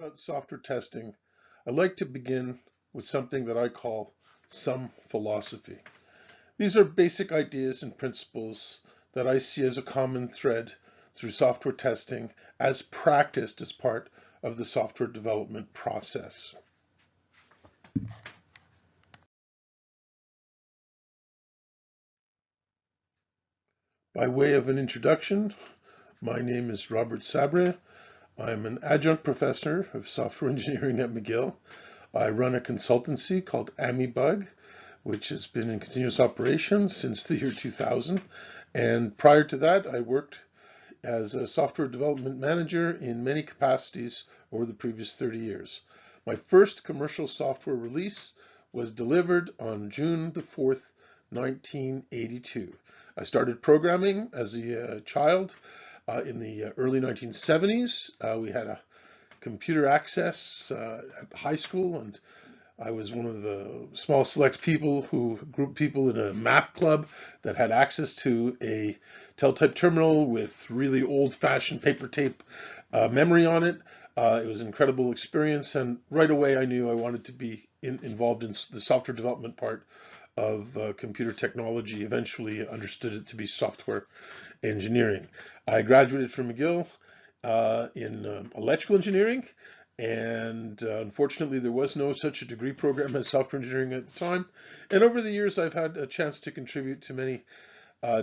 About software testing, I like to begin with something that I call some philosophy. These are basic ideas and principles that I see as a common thread through software testing as practiced as part of the software development process. By way of an introduction, my name is Robert Sabre. I'm an adjunct professor of software engineering at McGill. I run a consultancy called AmiBug, which has been in continuous operation since the year 2000. And prior to that, I worked as a software development manager in many capacities over the previous 30 years. My first commercial software release was delivered on June the 4th, 1982. I started programming as a child in the early 1970s. We had a computer access at high school, and I was one of the small select group of people in a math club that had access to a teletype terminal with really old-fashioned paper tape memory on it. It was an incredible experience, and right away I knew I wanted to be involved in the software development part of computer technology. Eventually understood it to be software engineering. I graduated from McGill in electrical engineering, and unfortunately there was no such a degree program as software engineering at the time. And over the years I've had a chance to contribute to many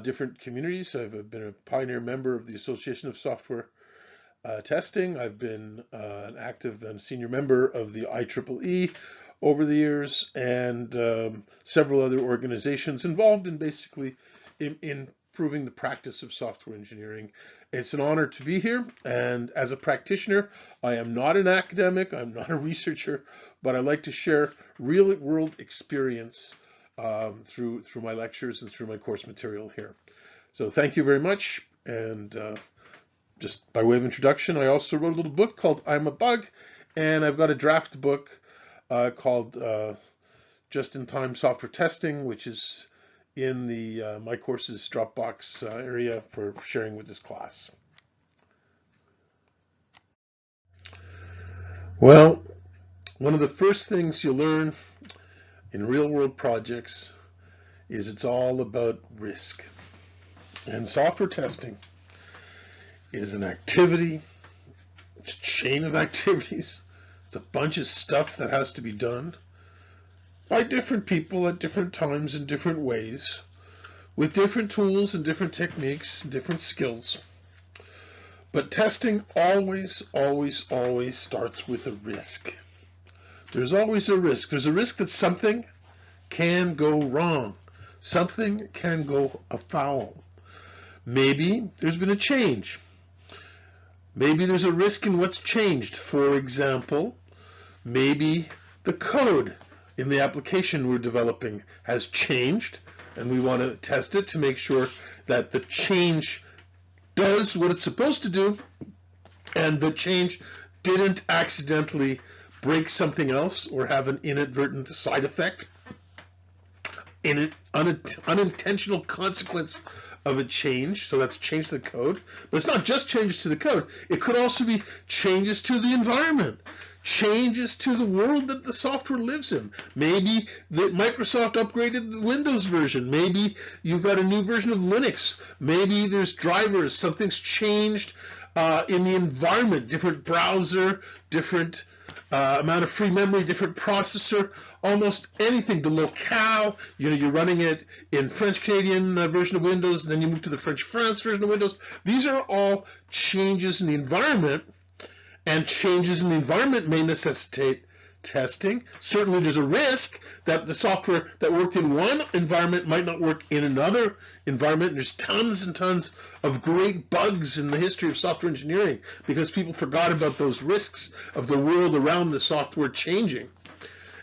different communities. I've been a pioneer member of the Association of Software Testing. I've been an active and senior member of the IEEE over the years, and several other organizations involved in basically improving the practice of software engineering. It's an honor to be here, and as a practitioner, I am not an academic, I'm not a researcher, but I like to share real-world experience through my lectures and through my course material here. So thank you very much, and just by way of introduction, I also wrote a little book called I'm a Bug, and I've got a draft book called Just-in-Time Software Testing, which is in the My Courses Dropbox area for sharing with this class. Well, one of the first things you learn in real-world projects is it's all about risk. And software testing is an activity, it's a chain of activities. It's a bunch of stuff that has to be done by different people at different times in different ways, with different tools and different techniques and different skills. But testing always starts with a risk. There's always a risk. There's a risk that something can go wrong. Something can go afoul. Maybe there's been a change. Maybe there's a risk in what's changed. For example, maybe the code in the application we're developing has changed, and we want to test it to make sure that the change does what it's supposed to do, and the change didn't accidentally break something else or have an inadvertent side effect, an unintentional consequence of a change. So that's change to the code. But it's not just changes to the code. It could also be changes to the environment, changes to the world that the software lives in. Maybe that Microsoft upgraded the Windows version. Maybe you've got a new version of Linux. Maybe there's drivers. Something's changed in the environment, different browser, different amount of free memory, different processor, almost anything. The locale, you're running it in French Canadian version of Windows, and then you move to the French France version of Windows. These are all changes in the environment, and changes in the environment may necessitate testing. Certainly there's a risk that the software that worked in one environment might not work in another environment. There's tons and tons of great bugs in the history of software engineering because people forgot about those risks of the world around the software changing.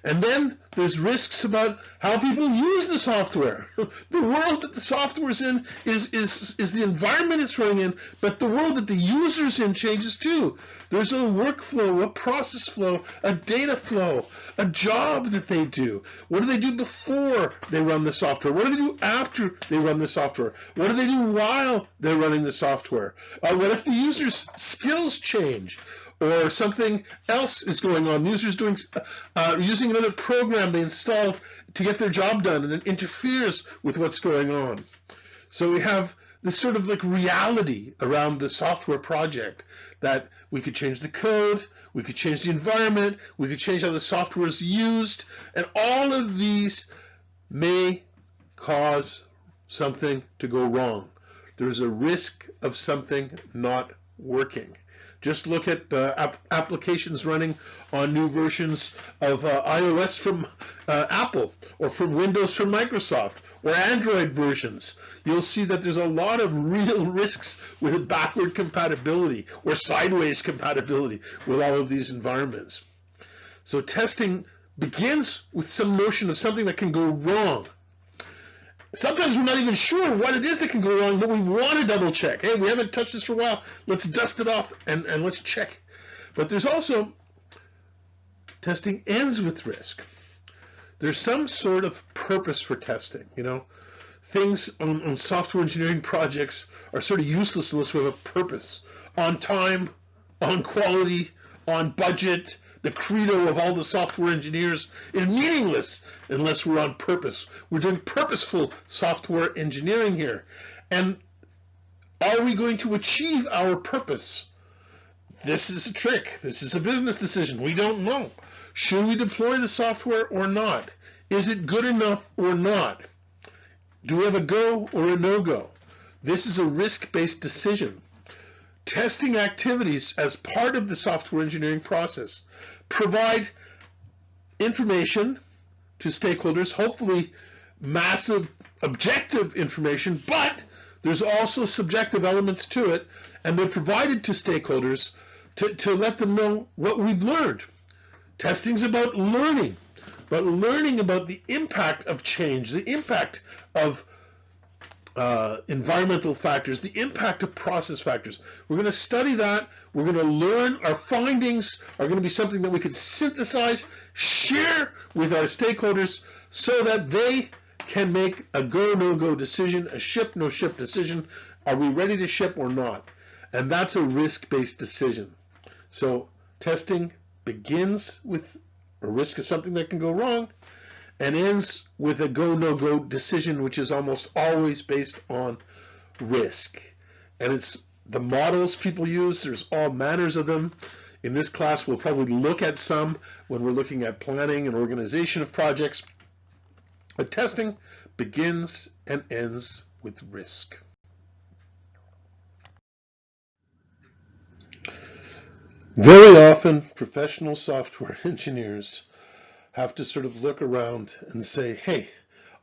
And then there's risks about how people use the software. The world that the software is in is the environment it's running in, but the world that the user's in changes too. There's a workflow, a process flow, a data flow, a job that they do. What do they do before they run the software? What do they do after they run the software? What do they do while they're running the software? What if the user's skills change? or something else is going on. The user's doing using another program they installed to get their job done, and it interferes with what's going on. So we have this sort of like reality around the software project, that we could change the code, we could change the environment, we could change how the software is used, and all of these may cause something to go wrong. There is a risk of something not working. Just look at applications running on new versions of iOS from Apple, or from Windows from Microsoft, or Android versions. You'll see that there's a lot of real risks with backward compatibility or sideways compatibility with all of these environments. So testing begins with some notion of something that can go wrong. Sometimes we're not even sure what it is that can go wrong, but we want to double check. Hey, we haven't touched this for a while. Let's dust it off and let's check. But there's also, testing ends with risk. There's some sort of purpose for testing. You know, things on software engineering projects are sort of useless unless we have a purpose. On time, on quality, on budget. The credo of all the software engineers is meaningless unless we're on purpose. We're doing purposeful software engineering here. And are we going to achieve our purpose? This is a trick. This is a business decision. We don't know. Should we deploy the software or not? Is it good enough or not? Do we have a go or a no-go? This is a risk-based decision. Testing activities as part of the software engineering process provide information to stakeholders, hopefully massive objective information, but there's also subjective elements to it, and they're provided to stakeholders to let them know what we've learned. Testing's about learning about the impact of change, the impact of environmental factors, the impact of process factors. We're going to study that. We're going to learn. Our findings are going to be something that we can synthesize, share with our stakeholders so that they can make a go, no-go decision, a ship, no-ship decision. Are we ready to ship or not? And that's a risk-based decision. So testing begins with a risk of something that can go wrong and ends with a go, no-go decision, which is almost always based on risk. And it's the models people use. There's all manners of them. In this class, we'll probably look at some when we're looking at planning and organization of projects. But testing begins and ends with risk. Very often, professional software engineers have to sort of look around and say, hey,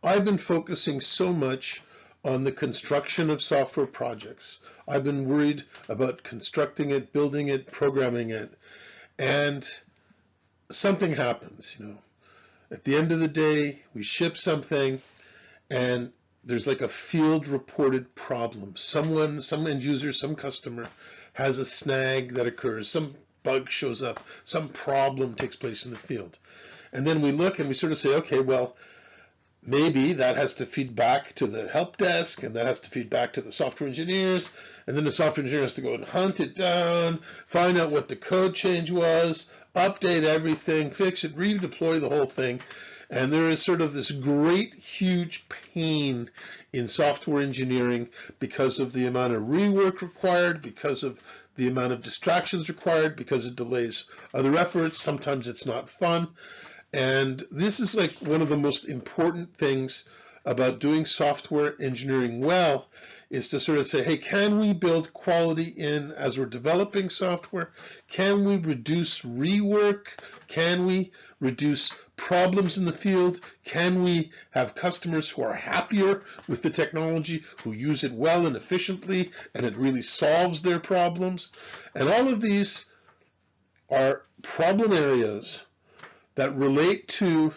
I've been focusing so much on the construction of software projects. I've been worried about constructing it, building it, programming it, and something happens, you know. At the end of the day, we ship something and there's like a field reported problem. Someone, some end user, some customer has a snag that occurs, some bug shows up, some problem takes place in the field. And then we look and we sort of say, okay, well, maybe that has to feed back to the help desk, and that has to feed back to the software engineers, and then the software engineer has to go and hunt it down, find out what the code change was, update everything, fix it, redeploy the whole thing. And there is sort of this great, huge pain in software engineering because of the amount of rework required, because of the amount of distractions required, because it delays other efforts. Sometimes it's not fun. And this is like one of the most important things about doing software engineering well, is to sort of say, hey, can we build quality in as we're developing software? Can we reduce rework? Can we reduce problems in the field? Can we have customers who are happier with the technology, who use it well and efficiently, and it really solves their problems? And all of these are problem areas that relate to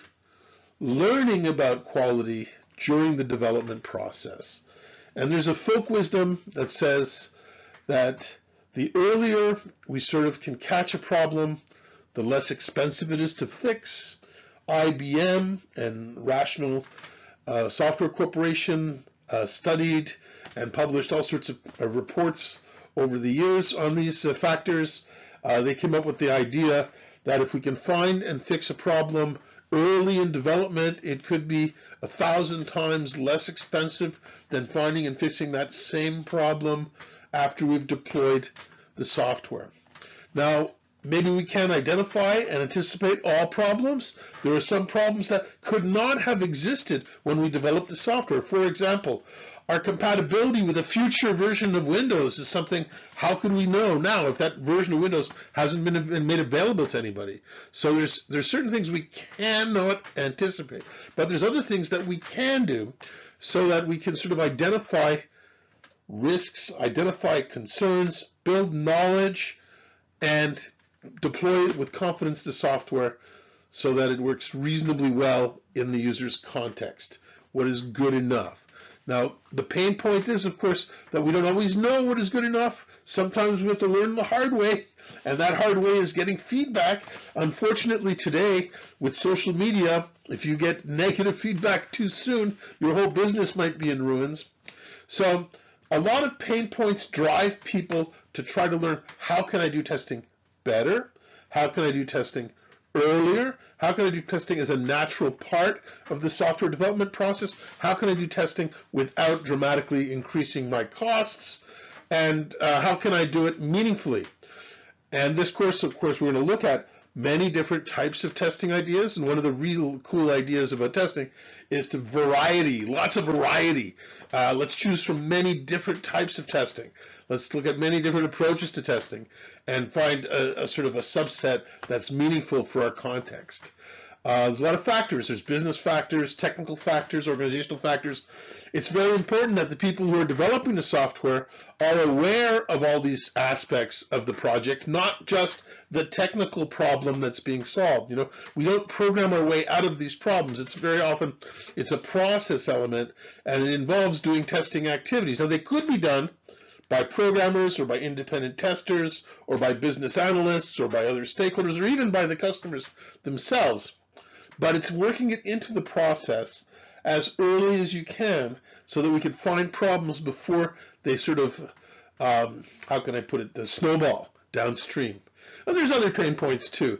learning about quality during the development process. And there's a folk wisdom that says that the earlier we sort of can catch a problem, the less expensive it is to fix. IBM and Rational Software Corporation studied and published all sorts of reports over the years on these factors. They came up with the idea that if we can find and fix a problem early in development, it could be 1,000 times less expensive than finding and fixing that same problem after we've deployed the software. Now, maybe we can't identify and anticipate all problems. There are some problems that could not have existed when we developed the software. For example, our compatibility with a future version of Windows is something, how could we know now if that version of Windows hasn't been made available to anybody? So there's certain things we cannot anticipate, but there's other things that we can do so that we can sort of identify risks, identify concerns, build knowledge, and deploy with confidence the software so that it works reasonably well in the user's context. What is good enough? Now, the pain point is, of course, that we don't always know what is good enough. Sometimes we have to learn the hard way, and that hard way is getting feedback. Unfortunately, today, with social media, if you get negative feedback too soon, your whole business might be in ruins. So a lot of pain points drive people to try to learn, how can I do testing better? How can I do testing earlier? How can I do testing as a natural part of the software development process? How can I do testing without dramatically increasing my costs? And how can I do it meaningfully? And this course, of course, we're going to look at many different types of testing ideas. And one of the real cool ideas about testing is to variety, lots of variety. Let's choose from many different types of testing. Let's look at many different approaches to testing and find a sort of a subset that's meaningful for our context. There's a lot of factors. There's business factors, technical factors, organizational factors. It's very important that the people who are developing the software are aware of all these aspects of the project, not just the technical problem that's being solved. You know, we don't program our way out of these problems. It's very often, it's a process element, and it involves doing testing activities. Now, they could be done by programmers or by independent testers or by business analysts or by other stakeholders or even by the customers themselves. But it's working it into the process as early as you can so that we can find problems before they sort of, how can I put it, the snowball downstream. And there's other pain points too.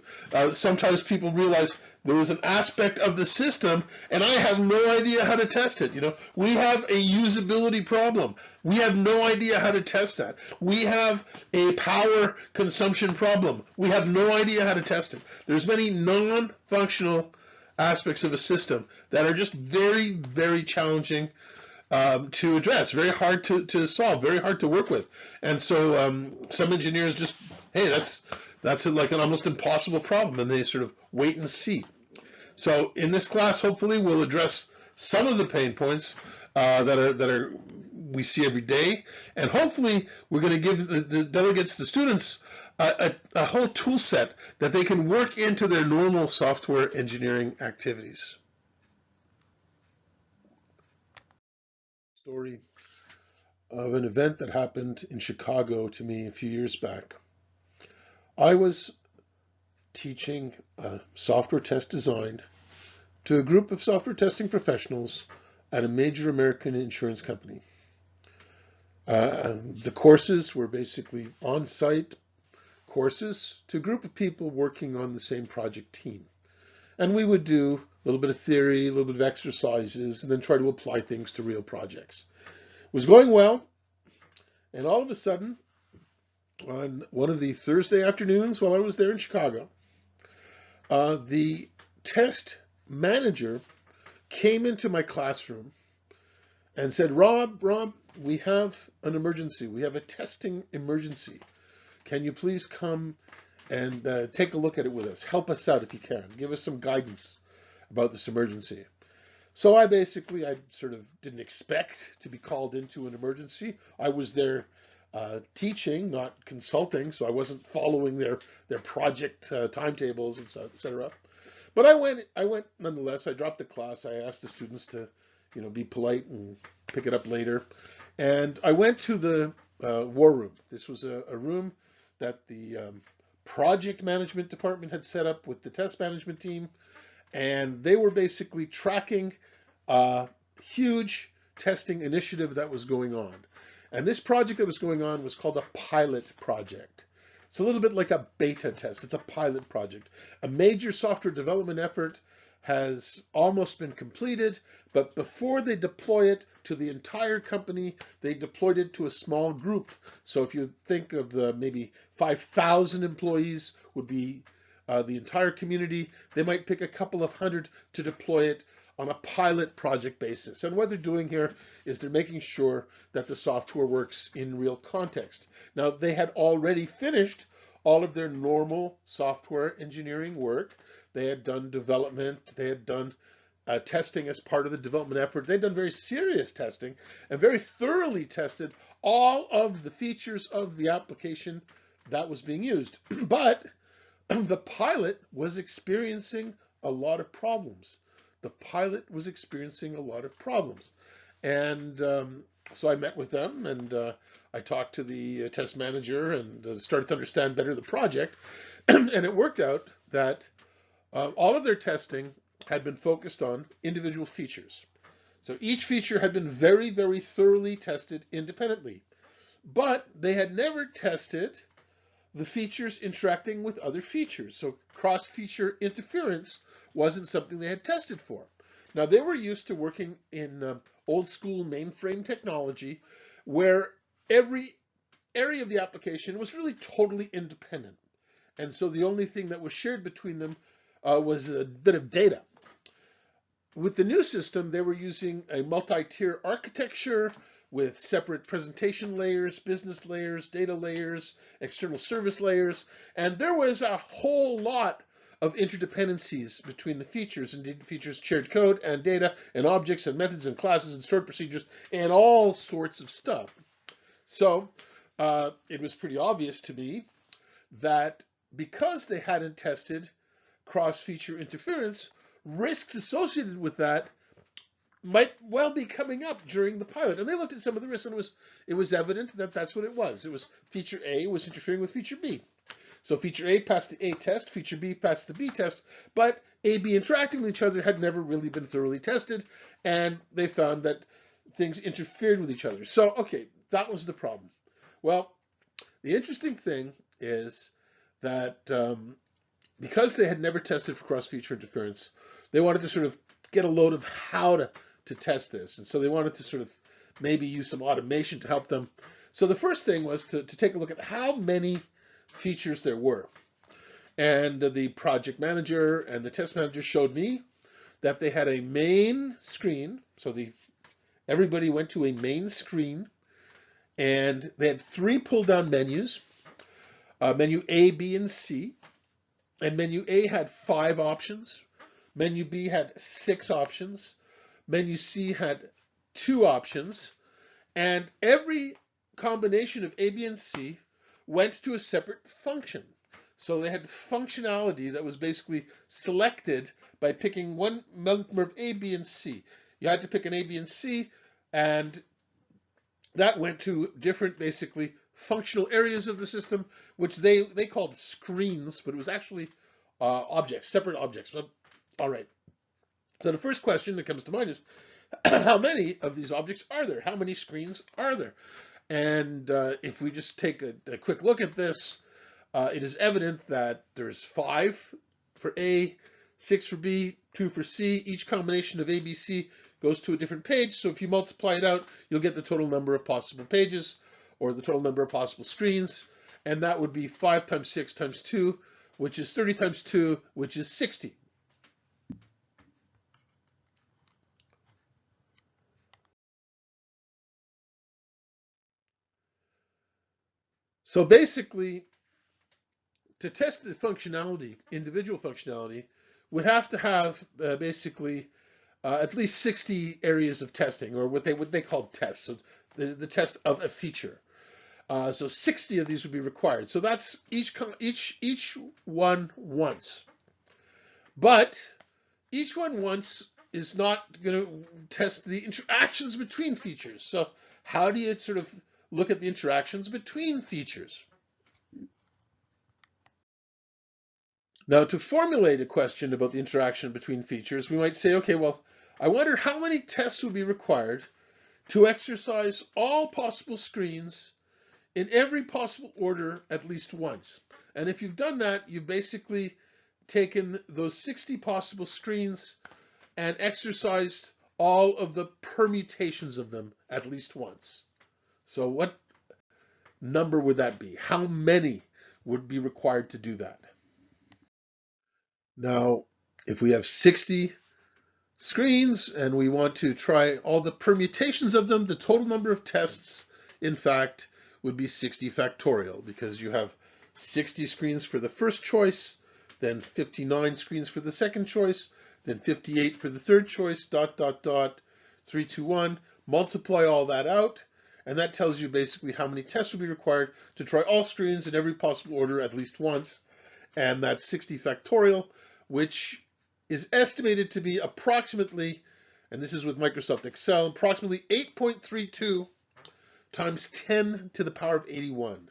Sometimes people realize there is an aspect of the system and I have no idea how to test it. You know, we have a usability problem. We have no idea how to test that. We have a power consumption problem. We have no idea how to test it. There's many non-functional aspects of a system that are just very, very challenging to address, very hard to solve, very hard to work with. And so some engineers just, hey, that's like an almost impossible problem, and they sort of wait and see. So in this class, hopefully, we'll address some of the pain points that we see every day, and hopefully we're going to give the delegates, the students, a whole tool set that they can work into their normal software engineering activities. Story of an event that happened in Chicago to me a few years back. I was teaching software test design to a group of software testing professionals at a major American insurance company. The courses were basically on-site courses to a group of people working on the same project team. And we would do a little bit of theory, a little bit of exercises, and then try to apply things to real projects. It was going well, and all of a sudden, on one of the Thursday afternoons while I was there in Chicago, the test manager came into my classroom and said, Rob, we have an emergency. We have a testing emergency. Can you please come and take a look at it with us? Help us out if you can. Give us some guidance about this emergency. So I sort of didn't expect to be called into an emergency. I was there teaching, not consulting, so I wasn't following their project timetables, etc. But I went nonetheless. I dropped the class. I asked the students to, be polite and pick it up later. And I went to the war room. This was a room that the project management department had set up with the test management team. And they were basically tracking a huge testing initiative that was going on. And this project that was going on was called a pilot project. It's a little bit like a beta test. It's a pilot project. A major software development effort has almost been completed, but before they deploy it to the entire company, they deployed it to a small group. So if you think of the maybe 5,000 employees would be the entire community, they might pick a couple of hundred to deploy it on a pilot project basis. And what they're doing here is they're making sure that the software works in real context. Now, they had already finished all of their normal software engineering work. They had done development, they had done testing as part of the development effort. They'd done very serious testing and very thoroughly tested all of the features of the application that was being used. But the pilot was experiencing a lot of problems. The pilot was experiencing a lot of problems. And so I met with them and I talked to the test manager and started to understand better the project. And it worked out that all of their testing had been focused on individual features. So each feature had been very, very thoroughly tested independently. But they had never tested the features interacting with other features. So cross-feature interference wasn't something they had tested for. Now, they were used to working in old school mainframe technology where every area of the application was really totally independent. And so the only thing that was shared between them was a bit of data. With the new system, they were using a multi-tier architecture with separate presentation layers, business layers, data layers, external service layers, and there was a whole lot of interdependencies between the features. Indeed, features shared code and data and objects and methods and classes and stored procedures and all sorts of stuff. So it was pretty obvious to me that because they hadn't tested cross-feature interference, risks associated with that might well be coming up during the pilot. And they looked at some of the risks, and it was evident that that's what it was. It was feature A was interfering with feature B. So feature A passed the A test, feature B passed the B test, but A, B interacting with each other had never really been thoroughly tested, and they found that things interfered with each other. So, okay, that was the problem. Well, the interesting thing is that because they had never tested for cross-feature interference, they wanted to sort of get a load of how to test this. And so they wanted to sort of maybe use some automation to help them. So the first thing was to take a look at how many features there were. And the project manager and the test manager showed me that they had a main screen. So everybody went to a main screen, and they had 3 pull-down menus, menu A, B, and C. And menu A had 5 options. Menu B had 6 options. Menu C had 2 options. And every combination of A, B, and C went to a separate function. So they had functionality that was basically selected by picking one member of A, B, and C. You had to pick an A, B, and C, and that went to different, basically, functional areas of the system, which they called screens, but it was actually objects, separate objects. But, all right. So the first question that comes to mind is, how many of these objects are there? How many screens are there? And if we just take a quick look at this, it is evident that there's 5 for A, 6 for B, 2 for C. Each combination of A, B, C goes to a different page. So if you multiply it out, you'll get the total number of possible pages or the total number of possible screens. And that would be 5 times 6 times 2, which is 30 times 2, which is 60. So basically, to test the functionality, individual functionality, would have to have basically at least 60 areas of testing, or what they call tests, so the test of a feature. So 60 of these would be required. So that's each one once. But each one once is not going to test the interactions between features. So how do you sort of look at the interactions between features? Now, to formulate a question about the interaction between features, we might say, okay, well, I wonder how many tests would be required to exercise all possible screens in every possible order at least once. And if you've done that, you've basically taken those 60 possible screens and exercised all of the permutations of them at least once. So what number would that be? How many would be required to do that? Now, if we have 60 screens and we want to try all the permutations of them, the total number of tests, in fact, would be 60 factorial, because you have 60 screens for the first choice, then 59 screens for the second choice, then 58 for the third choice, ... 3, 2, 1, multiply all that out, and that tells you basically how many tests would be required to try all screens in every possible order at least once, and that's 60 factorial, which is estimated to be approximately, and this is with Microsoft Excel, approximately 8.32 times 10 to the power of 81.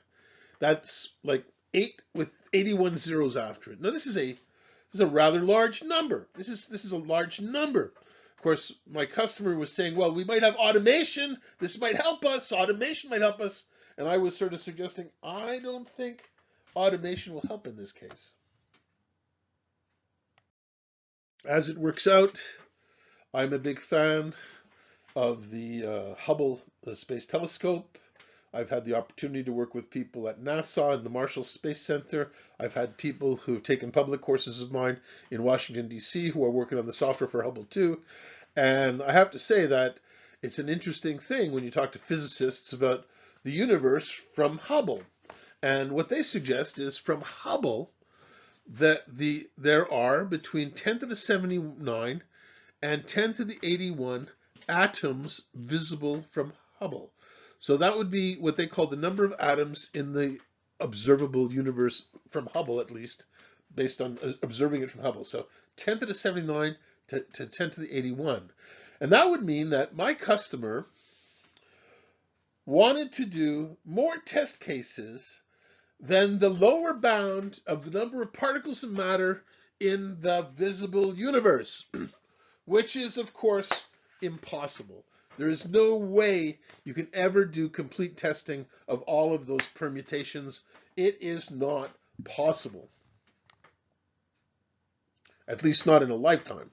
That's like 8 with 81 zeros after it. Now this is a rather large number. This is a large number. Of course, my customer was saying, well, we might have automation. This might help us. Automation might help us. And I was sort of suggesting, I don't think automation will help in this case. As it works out, I'm a big fan of the Hubble Space Telescope. I've had the opportunity to work with people at NASA and the Marshall Space Center. I've had people who have taken public courses of mine in Washington, D.C. who are working on the software for Hubble too. And I have to say that it's an interesting thing when you talk to physicists about the universe from Hubble. And what they suggest is from Hubble that there are between 10 to the 79 and 10 to the 81 atoms visible from Hubble. So that would be what they call the number of atoms in the observable universe from Hubble, at least, based on observing it from Hubble. So 10 to the 79 to 10 to the 81. And that would mean that my customer wanted to do more test cases than the lower bound of the number of particles of matter in the visible universe, which is, of course, impossible. There is no way you can ever do complete testing of all of those permutations. It is not possible. At least not in a lifetime.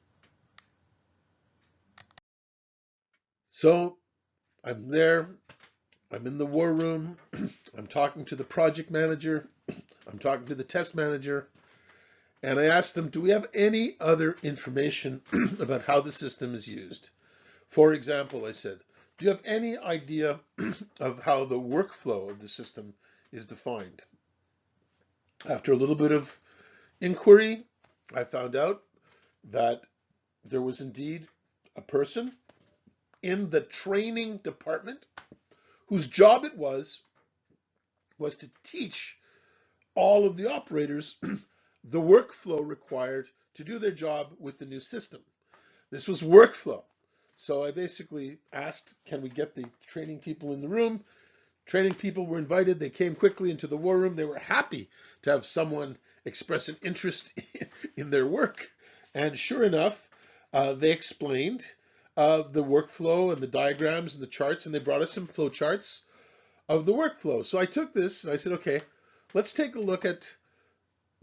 So I'm there, I'm in the war room, I'm talking to the project manager, I'm talking to the test manager, and I asked them, do we have any other information about how the system is used? For example, I said, do you have any idea of how the workflow of the system is defined? After a little bit of inquiry, I found out that there was indeed a person in the training department whose job it was to teach all of the operators the workflow required to do their job with the new system. This was workflow. So I basically asked, can we get the training people in the room? Training people were invited. They came quickly into the war room. They were happy to have someone express an interest in their work. And sure enough, they explained the workflow and the diagrams and the charts, and they brought us some flow charts of the workflow. So I took this and I said, okay, let's take a look at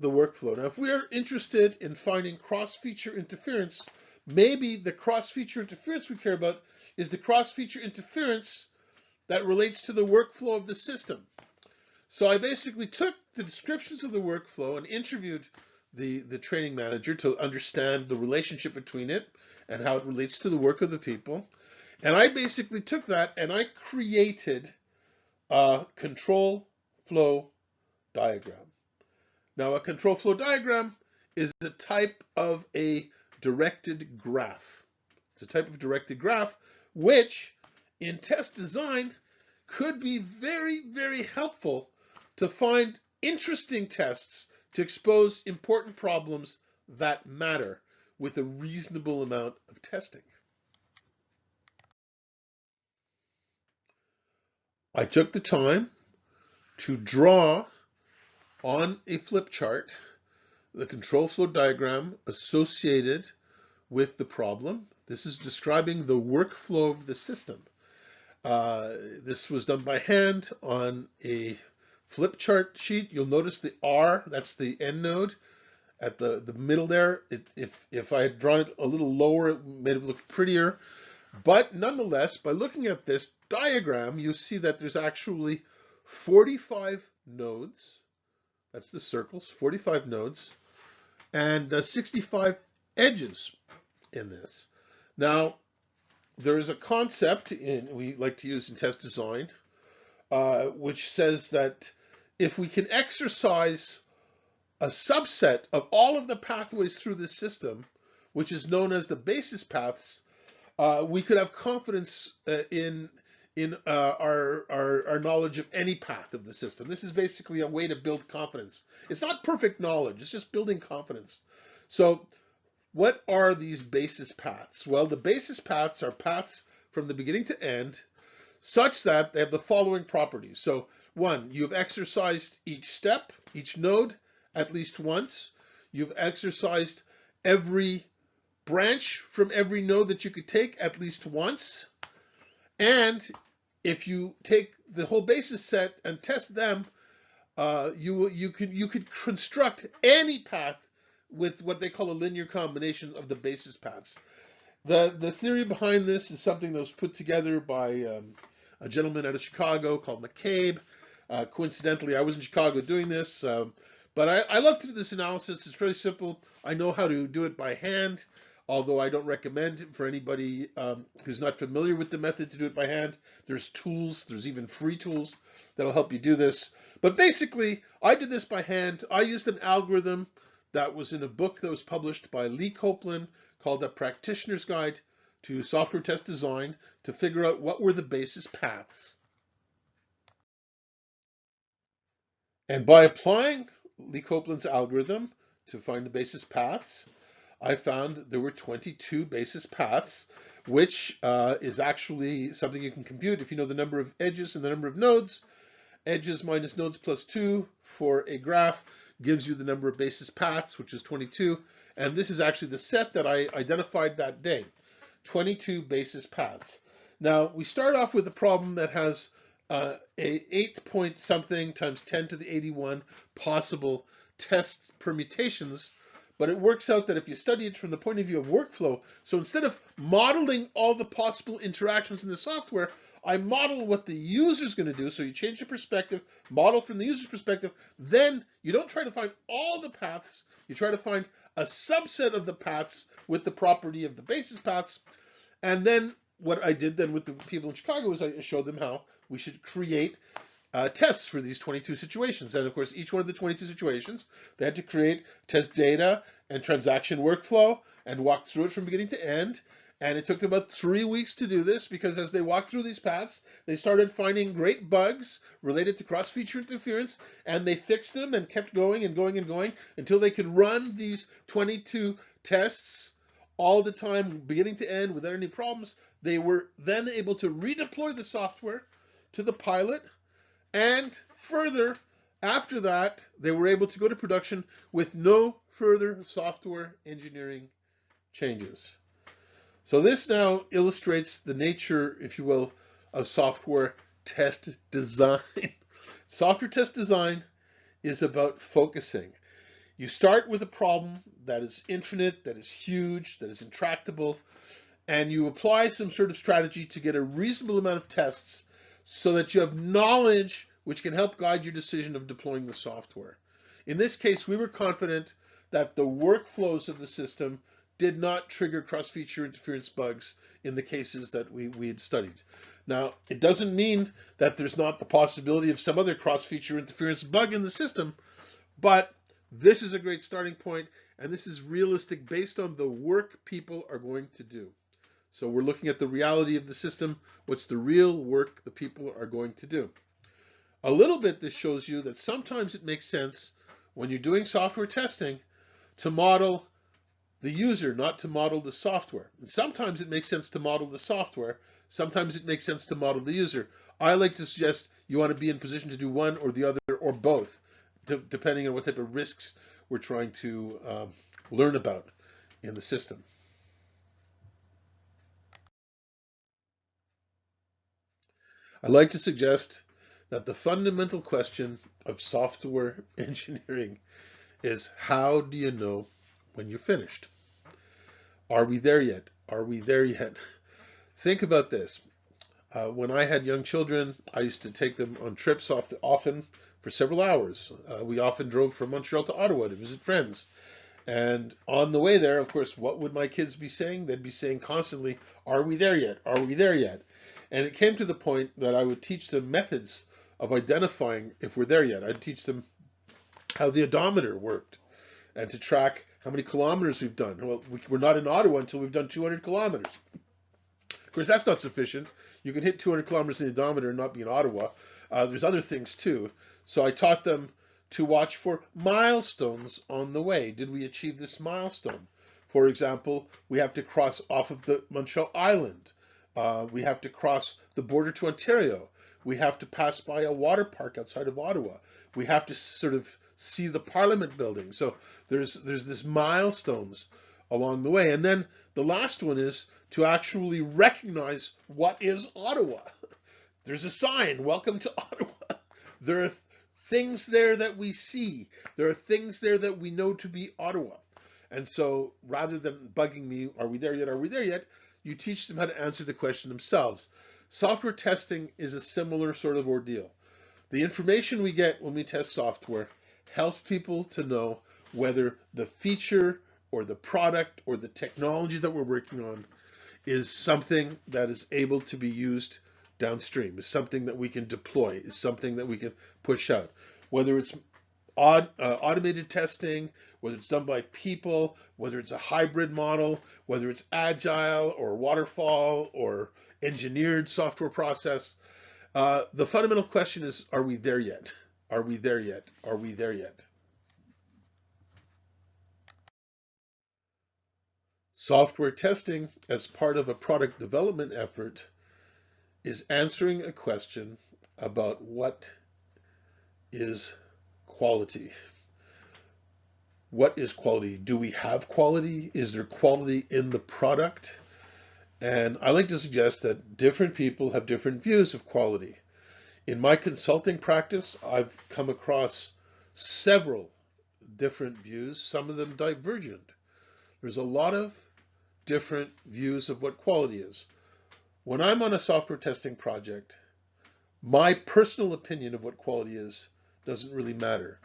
the workflow. Now, if we are interested in finding cross-feature interference, maybe the cross-feature interference we care about is the cross-feature interference that relates to the workflow of the system. So I basically took the descriptions of the workflow and interviewed the training manager to understand the relationship between it and how it relates to the work of the people. And I basically took that and I created a control flow diagram. Now, a control flow diagram is a type of a directed graph. It's a type of directed graph which, in test design, could be very, very helpful to find interesting tests to expose important problems that matter with a reasonable amount of testing. I took the time to draw on a flip chart the control flow diagram associated with the problem. This is describing the workflow of the system. This was done by hand on a flip chart sheet. You'll notice the R, that's the end node at the middle there. If I had drawn it a little lower, it made it look prettier. But nonetheless, by looking at this diagram, you see that there's actually 45 nodes. That's the circles, 45 nodes, and 65 edges in this. Now, there is a concept we like to use in test design, which says that if we can exercise a subset of all of the pathways through the system, which is known as the basis paths, we could have confidence in our knowledge of any path of the system. This is basically a way to build confidence. It's not perfect knowledge, it's just building confidence. So what are these basis paths? Well, the basis paths are paths from the beginning to end such that they have the following properties. So one, you've exercised each step, each node at least once. You've exercised every branch from every node that you could take at least once. And if you take the whole basis set and test them, you could construct any path with what they call a linear combination of the basis paths. The theory behind this is something that was put together by a gentleman out of Chicago called McCabe. Coincidentally, I was in Chicago doing this, but I love to do this analysis. It's very simple. I know how to do it by hand, although I don't recommend it for anybody who's not familiar with the method to do it by hand. There's tools, there's even free tools that'll help you do this. But basically, I did this by hand. I used an algorithm that was in a book that was published by Lee Copeland called The Practitioner's Guide to Software Test Design to figure out what were the basis paths. And by applying Lee Copeland's algorithm to find the basis paths, I found there were 22 basis paths, which is actually something you can compute if you know the number of edges and the number of nodes. Edges minus nodes plus 2 for a graph gives you the number of basis paths, which is 22. And this is actually the set that I identified that day, 22 basis paths. Now, we start off with a problem that has a 8 point something times 10 to the 81 possible test permutations, but it works out that if you study it from the point of view of workflow, so instead of modeling all the possible interactions in the software, I model what the user's going to do. So you change the perspective, model from the user's perspective. Then you don't try to find all the paths. You try to find a subset of the paths with the property of the basis paths. And then what I did then with the people in Chicago is I showed them how we should create tests for these 22 situations. And of course, each one of the 22 situations, they had to create test data and transaction workflow and walk through it from beginning to end. And it took them about 3 weeks to do this because as they walked through these paths, they started finding great bugs related to cross-feature interference, and they fixed them and kept going and going and going until they could run these 22 tests all the time, beginning to end, without any problems. They were then able to redeploy the software to the pilot, and further, after that, they were able to go to production with no further software engineering changes. So this now illustrates the nature, if you will, of software test design. Software test design is about focusing. You start with a problem that is infinite, that is huge, that is intractable, and you apply some sort of strategy to get a reasonable amount of tests so that you have knowledge which can help guide your decision of deploying the software. In this case, we were confident that the workflows of the system did not trigger cross-feature interference bugs in the cases that we had studied. Now, it doesn't mean that there's not the possibility of some other cross-feature interference bug in the system, but this is a great starting point, and this is realistic based on the work people are going to do. So we're looking at the reality of the system. What's the real work the people are going to do? A little bit, this shows you that sometimes it makes sense when you're doing software testing to model the user, not to model the software. And sometimes it makes sense to model the software. Sometimes it makes sense to model the user. I like to suggest you want to be in position to do one or the other or both, depending on what type of risks we're trying to learn about in the system. I like to suggest that the fundamental question of software engineering is, how do you know when you're finished? Are we there yet? Are we there yet? Think about this. When I had young children, I used to take them on trips often for several hours. We often drove from Montreal to Ottawa to visit friends. And on the way there, of course, what would my kids be saying? They'd be saying constantly, are we there yet? Are we there yet? And it came to the point that I would teach them methods of identifying if we're there yet. I'd teach them how the odometer worked and to track how many kilometers we've done. Well, we're not in Ottawa until we've done 200 kilometers. Of course, that's not sufficient. You can hit 200 kilometers in the odometer and not be in Ottawa. There's other things too. So I taught them to watch for milestones on the way. Did we achieve this milestone? For example, we have to cross off of the Montreal Island. We have to cross the border to Ontario. We have to pass by a water park outside of Ottawa. We have to sort of see the Parliament building. So there's this milestones along the way. And then the last one is to actually recognize what is Ottawa. There's a sign, welcome to Ottawa. There are things there that we see. There are things there that we know to be Ottawa. And so rather than bugging me, are we there yet? Are we there yet? You teach them how to answer the question themselves. Software testing is a similar sort of ordeal. The information we get when we test software helps people to know whether the feature or the product or the technology that we're working on is something that is able to be used downstream, is something that we can deploy, is something that we can push out. Whether it's automated testing, whether it's done by people, whether it's a hybrid model, whether it's agile or waterfall or engineered software process, the fundamental question is, are we there yet? Are we there yet? Are we there yet? Software testing, as part of a product development effort, is answering a question about what is quality. What is quality? Do we have quality? Is there quality in the product? And I like to suggest that different people have different views of quality. In my consulting practice, I've come across several different views, some of them divergent. There's a lot of different views of what quality is. When I'm on a software testing project, my personal opinion of what quality is doesn't really matter.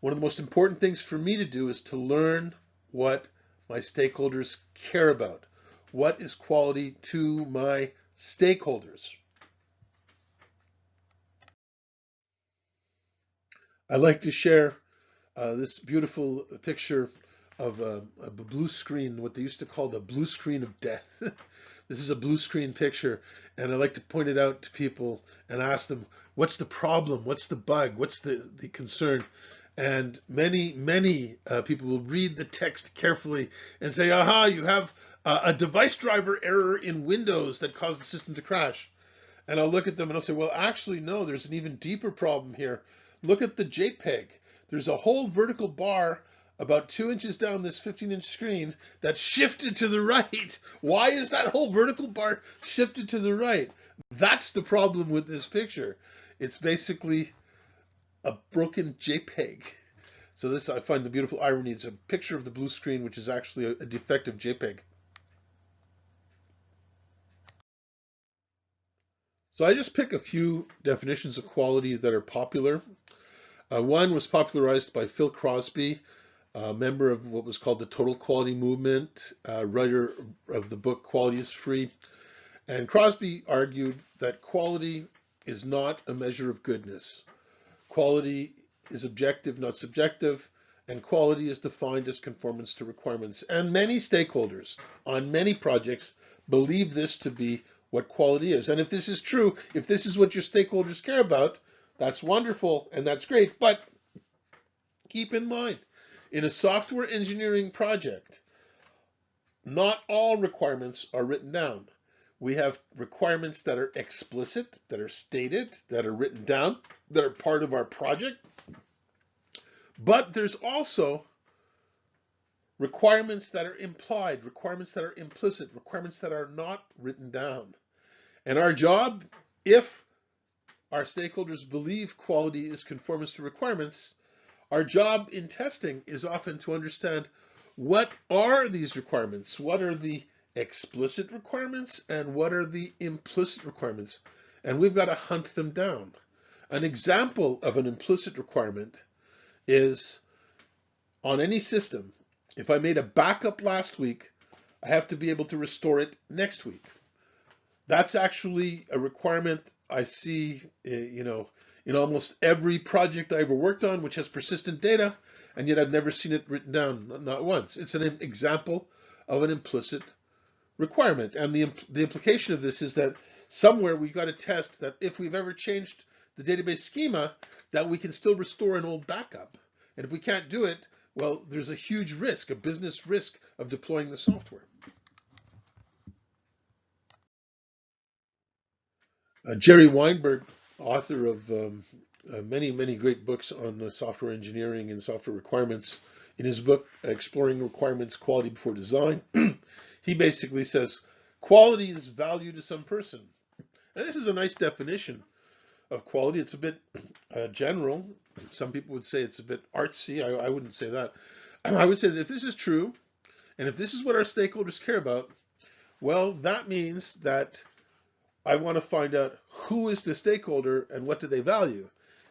One of the most important things for me to do is to learn what my stakeholders care about. What is quality to my stakeholders? I like to share this beautiful picture of a blue screen, what they used to call the blue screen of death. This is a blue screen picture, and I like to point it out to people and ask them, what's the problem? What's the bug? What's the concern? And many people will read the text carefully and say, aha, you have a device driver error in Windows that caused the system to crash. And I'll look at them and I'll say, well, actually, no, there's an even deeper problem here. Look at the JPEG. There's a whole vertical bar about 2 inches down this 15-inch screen that shifted to the right. Why is that whole vertical bar shifted to the right? That's the problem with this picture. It's basically a broken JPEG. So this, I find the beautiful irony. It's a picture of the blue screen, which is actually a defective JPEG. So I just pick a few definitions of quality that are popular. One was popularized by Phil Crosby, a member of what was called the Total Quality Movement, writer of the book Quality is Free. And Crosby argued that quality is not a measure of goodness. Quality is objective, not subjective, and quality is defined as conformance to requirements. And many stakeholders on many projects believe this to be what quality is. And if this is true, if this is what your stakeholders care about, that's wonderful and that's great. But keep in mind, in a software engineering project, not all requirements are written down. We have requirements that are explicit, that are stated, that are written down, that are part of our project. But there's also requirements that are implied, requirements that are implicit, requirements that are not written down. And our job, if our stakeholders believe quality is conformance to requirements, our job in testing is often to understand what are these requirements, what are the explicit requirements, and what are the implicit requirements, and we've got to hunt them down. An example of an implicit requirement is on any system, if I made a backup last week, I have to be able to restore it next week. That's actually a requirement I see, in almost every project I ever worked on, which has persistent data, and yet I've never seen it written down, not once. It's an example of an implicit requirement. And the implication of this is that somewhere we've got to test that if we've ever changed the database schema, that we can still restore an old backup. And if we can't do it, well, there's a huge risk, a business risk of deploying the software. Jerry Weinberg, author of many, many great books on software engineering and software requirements, in his book, Exploring Requirements, Quality Before Design, he basically says, quality is value to some person. And this is a nice definition of quality. It's a bit general. Some people would say it's a bit artsy. I wouldn't say that. I would say that if this is true, and if this is what our stakeholders care about, well, that means that I want to find out who is the stakeholder and what do they value.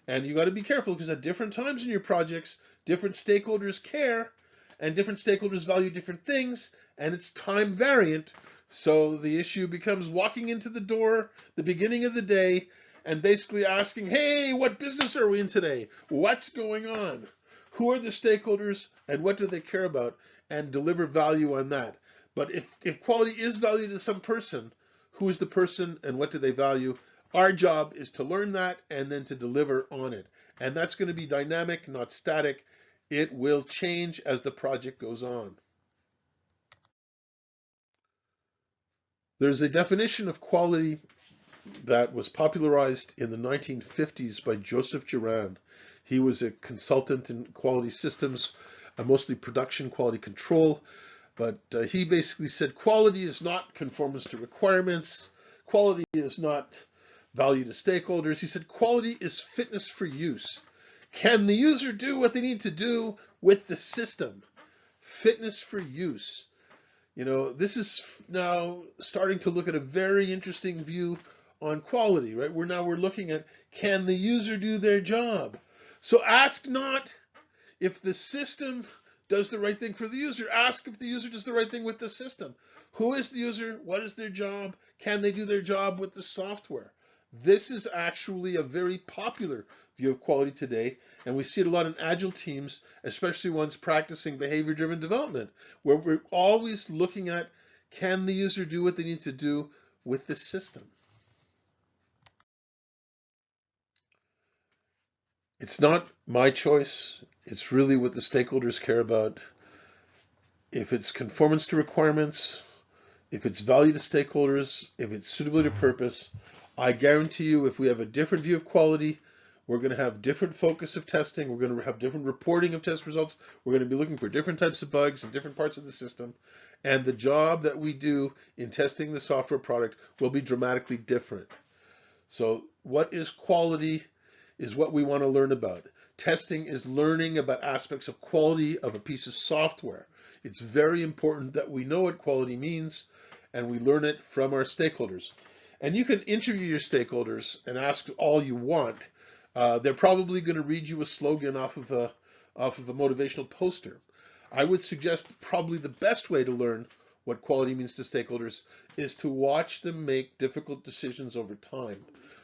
And you got to be careful because at different times in your projects, different stakeholders care and different stakeholders value different things, and it's time variant. So the issue becomes walking into the door, the beginning of the day, and basically asking, hey, what business are we in today? What's going on? Who are the stakeholders and what do they care about? And deliver value on that. But if quality is value to some person, who is the person and what do they value? Our job is to learn that and then to deliver on it. And that's going to be dynamic, not static. It will change as the project goes on. There's a definition of quality that was popularized in the 1950s by Joseph Juran. He was a consultant in quality systems, mostly production quality control. But he basically said quality is not conformance to requirements. Quality is not value to stakeholders. He said quality is fitness for use. Can the user do what they need to do with the system? Fitness for use. This is now starting to look at a very interesting view on quality, right? We're looking at, can the user do their job? So ask not if the system does the right thing for the user. Ask if the user does the right thing with the system. Who is the user? What is their job? Can they do their job with the software? This is actually a very popular view of quality today, and we see it a lot in agile teams, especially ones practicing behavior-driven development, where we're always looking at, can the user do what they need to do with the system? It's not my choice. It's really what the stakeholders care about. If it's conformance to requirements, if it's value to stakeholders, if it's suitability to purpose, I guarantee you if we have a different view of quality, we're going to have different focus of testing, we're going to have different reporting of test results, we're going to be looking for different types of bugs in different parts of the system, and the job that we do in testing the software product will be dramatically different. So what is quality is what we want to learn about. Testing is learning about aspects of quality of a piece of software. It's very important that we know what quality means and we learn it from our stakeholders. And you can interview your stakeholders and ask all you want. They're probably going to read you a slogan off of a motivational poster. I would suggest probably the best way to learn what quality means to stakeholders is to watch them make difficult decisions over time.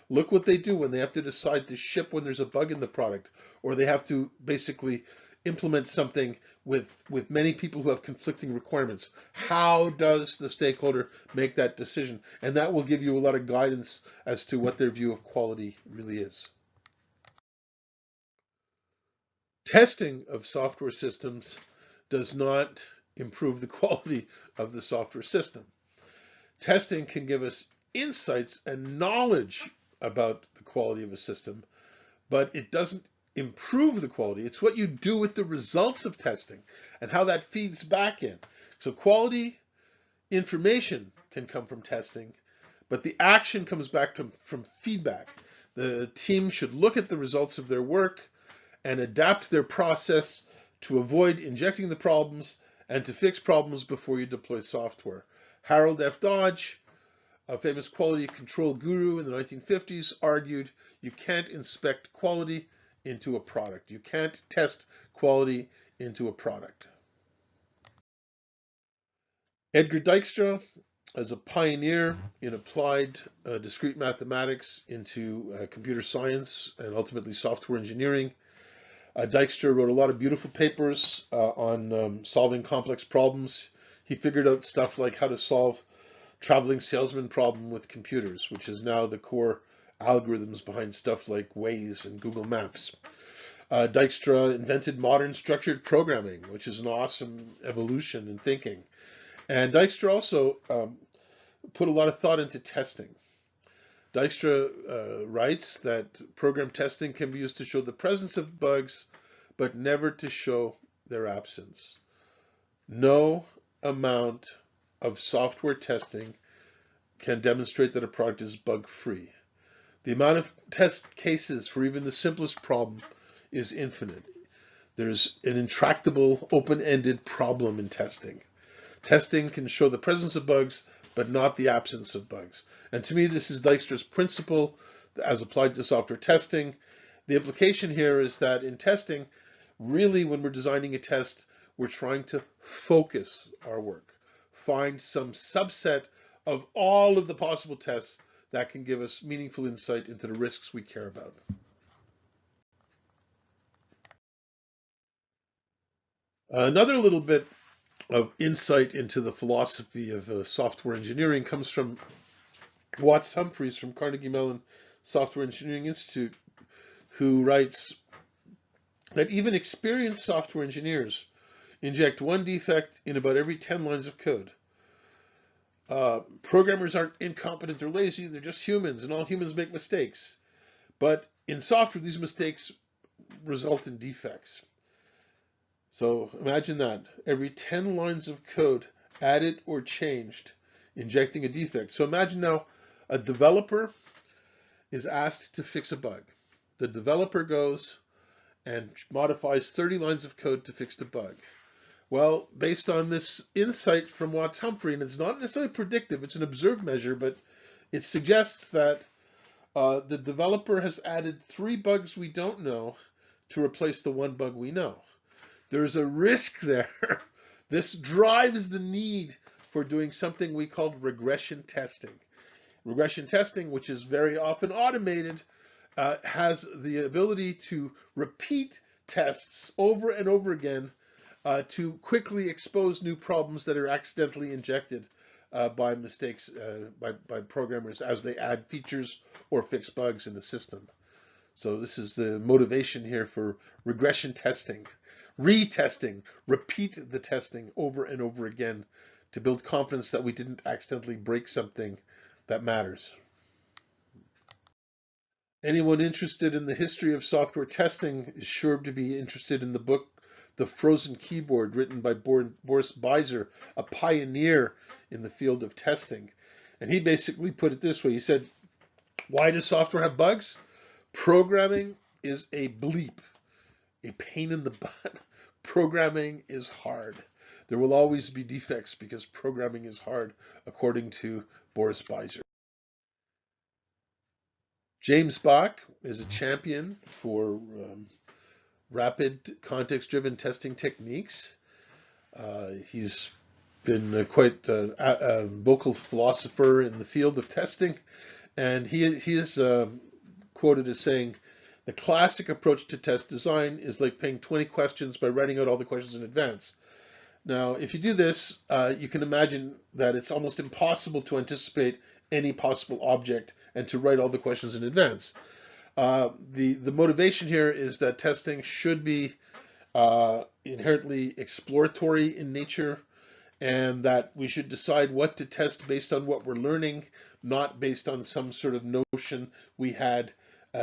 Look what they do when they have to decide to ship when there's a bug in the product, or they have to basically implement something with many people who have conflicting requirements. How does the stakeholder make that decision? And that will give you a lot of guidance as to what their view of quality really is. Testing of software systems does not improve the quality of the software system. Testing can give us insights and knowledge about the quality of a system, but it doesn't improve the quality. It's what you do with the results of testing and how that feeds back in. So quality information can come from testing, but the action comes back from feedback. The team should look at the results of their work and adapt their process to avoid injecting the problems and to fix problems before you deploy software. Harold F. Dodge, a famous quality control guru in the 1950s, argued you can't inspect quality into a product. You can't test quality into a product. Edgar Dijkstra, as a pioneer in applied discrete mathematics into computer science and ultimately software engineering, Dijkstra wrote a lot of beautiful papers on solving complex problems. He figured out stuff like how to solve traveling salesman problem with computers, which is now the core algorithms behind stuff like Waze and Google Maps. Dijkstra invented modern structured programming, which is an awesome evolution in thinking. And Dijkstra also put a lot of thought into testing. Dijkstra writes that program testing can be used to show the presence of bugs, but never to show their absence. No amount of software testing can demonstrate that a product is bug-free. The amount of test cases for even the simplest problem is infinite. There's an intractable, open-ended problem in testing. Testing can show the presence of bugs, but not the absence of bugs. And to me, this is Dijkstra's principle as applied to software testing. The implication here is that in testing, really when we're designing a test, we're trying to focus our work, find some subset of all of the possible tests that can give us meaningful insight into the risks we care about. Another little bit of insight into the philosophy of software engineering comes from Watts Humphreys from Carnegie Mellon Software Engineering Institute, who writes that even experienced software engineers inject one defect in about every 10 lines of code. Programmers aren't incompetent or lazy, they're just humans, and all humans make mistakes. But in software, these mistakes result in defects. So imagine that, every 10 lines of code added or changed, injecting a defect. So imagine now a developer is asked to fix a bug. The developer goes and modifies 30 lines of code to fix the bug. Well, based on this insight from Watts Humphrey, and it's not necessarily predictive, it's an observed measure, but it suggests that the developer has added 3 bugs we don't know to replace the 1 bug we know. There's a risk there. This drives the need for doing something we call regression testing. Regression testing, which is very often automated, has the ability to repeat tests over and over again to quickly expose new problems that are accidentally injected by mistakes by programmers as they add features or fix bugs in the system. So this is the motivation here for regression testing. Retesting, repeat the testing over and over again to build confidence that we didn't accidentally break something that matters. Anyone interested in the history of software testing is sure to be interested in the book The Frozen Keyboard, written by Boris Beiser, a pioneer in the field of testing. And he basically put it this way. He said, why does software have bugs? Programming is a bleep, a pain in the butt. Programming is hard. There will always be defects because programming is hard, according to Boris Beiser. James Bach is a champion for rapid context-driven testing techniques. He's been quite a vocal philosopher in the field of testing, and he is quoted as saying, the classic approach to test design is like paying 20 questions by writing out all the questions in advance. Now, if you do this, you can imagine that it's almost impossible to anticipate any possible object and to write all the questions in advance. The motivation here is that testing should be inherently exploratory in nature, and that we should decide what to test based on what we're learning, not based on some sort of notion we had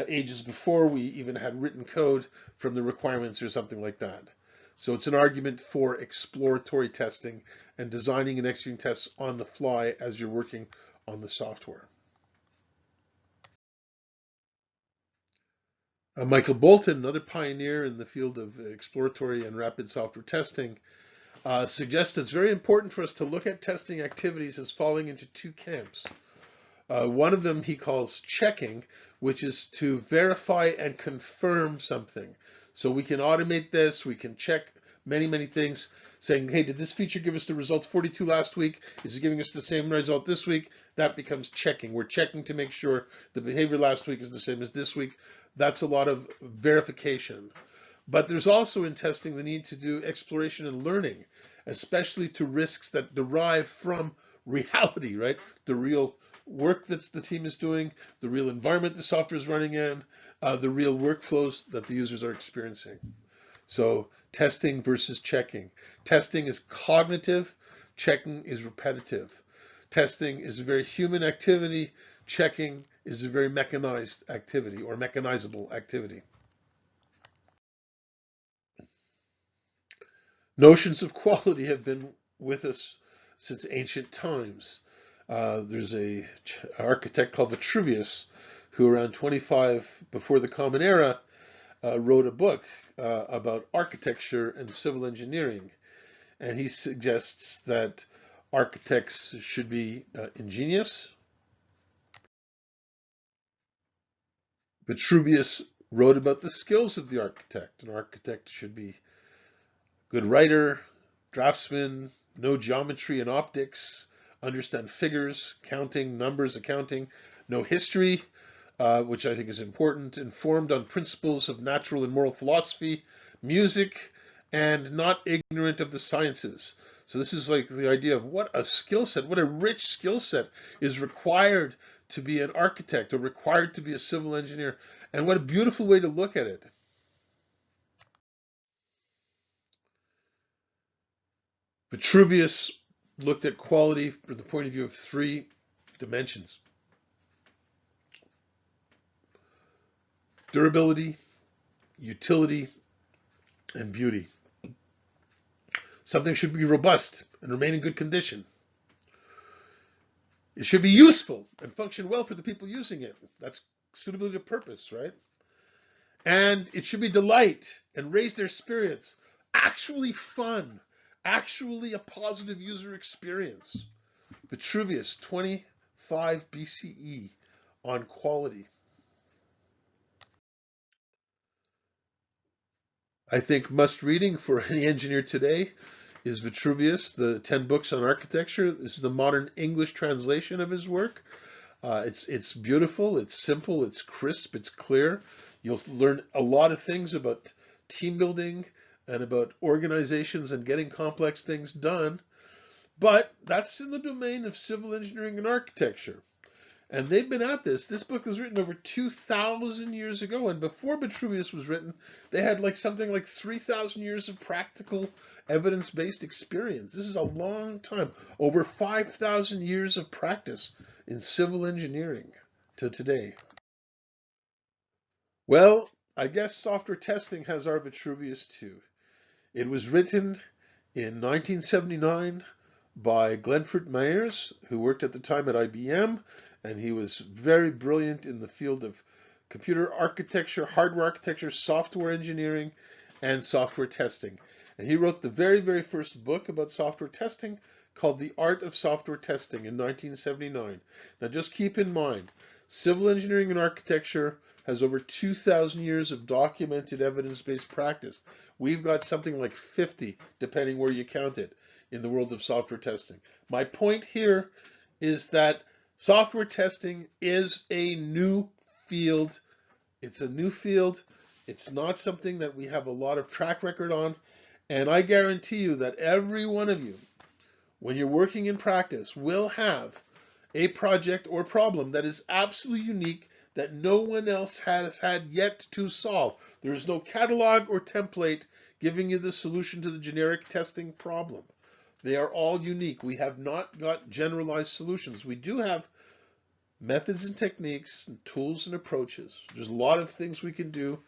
ages before we even had written code from the requirements or something like that. So it's an argument for exploratory testing and designing and executing tests on the fly as you're working on the software. Michael Bolton, another pioneer in the field of exploratory and rapid software testing, suggests it's very important for us to look at testing activities as falling into two camps. One of them he calls checking, which is to verify and confirm something. So we can automate this, we can check many things, saying, hey, did this feature give us the result 42 last week? Is it giving us the same result this week? That becomes checking. We're checking to make sure the behavior last week is the same as this week. That's a lot of verification. But there's also in testing the need to do exploration and learning, especially to risks that derive from reality, right? The real work that the team is doing, the real environment the software is running in, the real workflows that the users are experiencing. So testing versus checking. Testing is cognitive, checking is repetitive. Testing is a very human activity, checking is a very mechanized activity or mechanizable activity. Notions of quality have been with us since ancient times. There's an architect called Vitruvius who around 25 before the Common Era wrote a book about architecture and civil engineering. And he suggests that architects should be ingenious. Vitruvius wrote about the skills of the architect. An architect should be good writer, draftsman, know geometry and optics, understand figures, counting, numbers, accounting, know history, which I think is important, informed on principles of natural and moral philosophy, music, and not ignorant of the sciences. So this is like the idea of what a skill set, what a rich skill set is required to be an architect or required to be a civil engineer. And what a beautiful way to look at it. Vitruvius looked at quality from the point of view of three dimensions: durability, utility, and beauty. Something should be robust and remain in good condition. It should be useful and function well for the people using it. That's suitability to purpose, right? And it should be delight and raise their spirits. Actually fun, actually a positive user experience. Vitruvius, 25 BCE, on quality. I think must reading for any engineer today is Vitruvius, the 10 books on architecture. This is the modern English translation of his work. It's beautiful, it's simple, it's crisp, it's clear. You'll learn a lot of things about team building and about organizations and getting complex things done. But that's in the domain of civil engineering and architecture. And they've been at this. This book was written over 2,000 years ago. And before Vitruvius was written, they had like something like 3,000 years of practical evidence-based experience. This is a long time. Over 5,000 years of practice in civil engineering to today. Well, I guess software testing has our Vitruvius too. It was written in 1979 by Glenford Myers, who worked at the time at IBM, and he was very brilliant in the field of computer architecture, hardware architecture, software engineering, and software testing. And he wrote the very first book about software testing called The Art of Software Testing in 1979. Now just keep in mind, civil engineering and architecture has over 2,000 years of documented evidence-based practice. We've got something like 50, depending where you count it, in the world of software testing. My point here is that software testing is a new field. It's a new field. It's not something that we have a lot of track record on. And I guarantee you that every one of you, when you're working in practice, will have a project or problem that is absolutely unique that no one else has had yet to solve. There is no catalog or template giving you the solution to the generic testing problem. They are all unique. We have not got generalized solutions. We do have methods and techniques and tools and approaches. There's a lot of things we can do.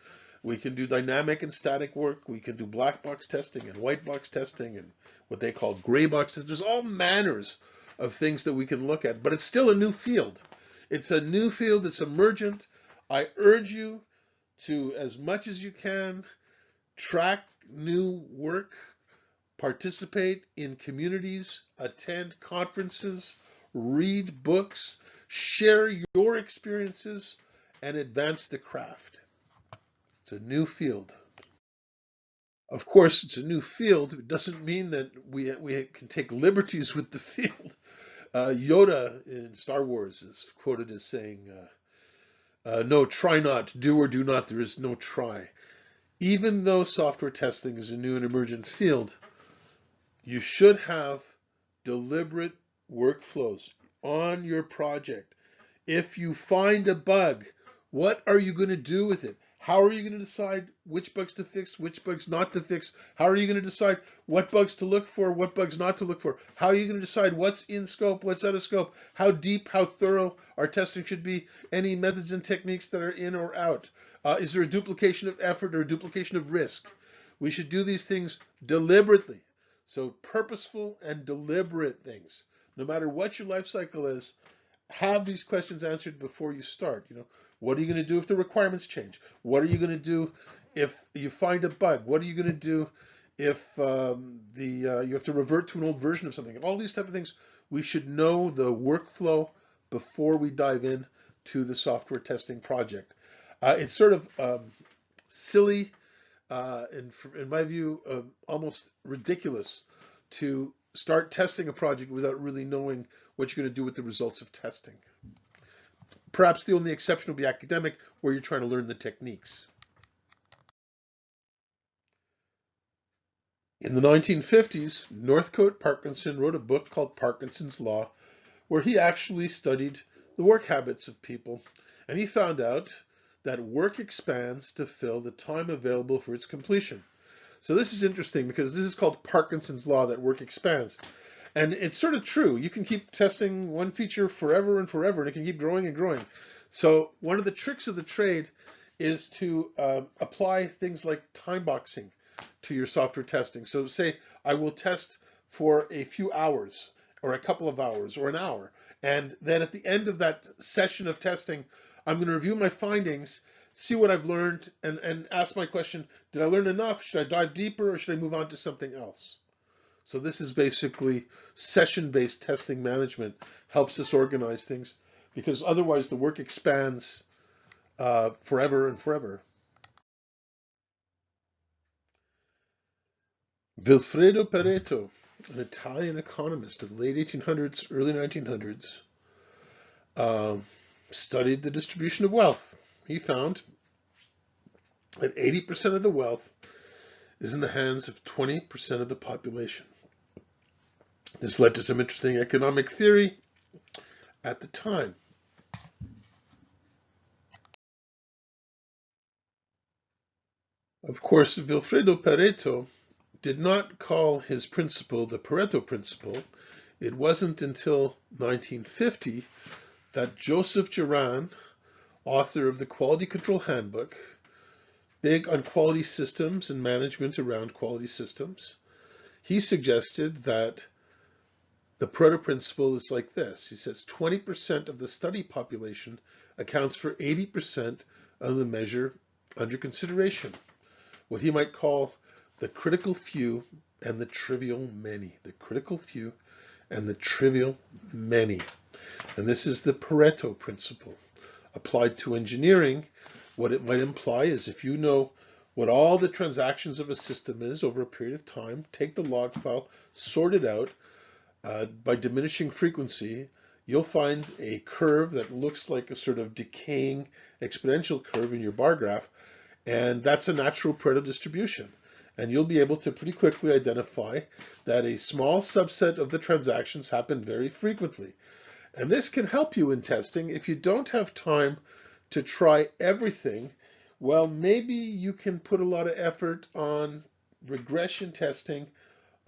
We can do dynamic and static work. We can do black box testing and white box testing and what they call gray boxes. There's all manners of things that we can look at, but it's still a new field. It's a new field. It's emergent. I urge you to, as much as you can, track new work, participate in communities, attend conferences, read books, share your experiences, and advance the craft. It's a new field. Of course, it's a new field. It doesn't mean that we can take liberties with the field. Yoda in Star Wars is quoted as saying, no, try not, do or do not, there is no try. Even though software testing is a new and emergent field, you should have deliberate workflows on your project. If you find a bug, what are you going to do with it? How are you going to decide which bugs to fix, which bugs not to fix? How are you going to decide what bugs to look for, what bugs not to look for? How are you going to decide what's in scope, what's out of scope? How deep, how thorough our testing should be? Any methods and techniques that are in or out? Is there a duplication of effort or a duplication of risk? We should do these things deliberately. So purposeful and deliberate things. No matter what your life cycle is, have these questions answered before you start. What are you going to do if the requirements change? What are you going to do if you find a bug? What are you going to do if you have to revert to an old version of something? All these type of things, we should know the workflow before we dive in to the software testing project. It's sort of silly, and in my view, almost ridiculous to start testing a project without really knowing what you're going to do with the results of testing. Perhaps the only exception will be academic, where you're trying to learn the techniques. In the 1950s, Northcote Parkinson wrote a book called Parkinson's Law, where he actually studied the work habits of people, and he found out that work expands to fill the time available for its completion. So this is interesting because this is called Parkinson's Law, that work expands. And it's sort of true. You can keep testing one feature forever and forever, and it can keep growing and growing. So one of the tricks of the trade is to apply things like time boxing to your software testing. So say I will test for a few hours or a couple of hours or an hour. And then at the end of that session of testing, I'm going to review my findings, see what I've learned, and ask my question, did I learn enough? Should I dive deeper or should I move on to something else? So this is basically session-based testing management, helps us organize things, because otherwise the work expands forever and forever. Vilfredo Pareto, an Italian economist of the late 1800s, early 1900s, studied the distribution of wealth. He found that 80% of the wealth is in the hands of 20% of the population. This led to some interesting economic theory at the time. Of course, Vilfredo Pareto did not call his principle the Pareto principle. It wasn't until 1950 that Joseph Juran, author of the Quality Control Handbook, big on quality systems and management around quality systems, he suggested that the Pareto principle is like this. He says 20% of the study population accounts for 80% of the measure under consideration. What he might call the critical few and the trivial many. The critical few and the trivial many. And this is the Pareto principle. Applied to engineering, what it might imply is if you know what all the transactions of a system is over a period of time, take the log file, sort it out by diminishing frequency, you'll find a curve that looks like a sort of decaying exponential curve in your bar graph, and that's a natural Pareto distribution. And you'll be able to pretty quickly identify that a small subset of the transactions happen very frequently. And this can help you in testing. If you don't have time to try everything, well, maybe you can put a lot of effort on regression testing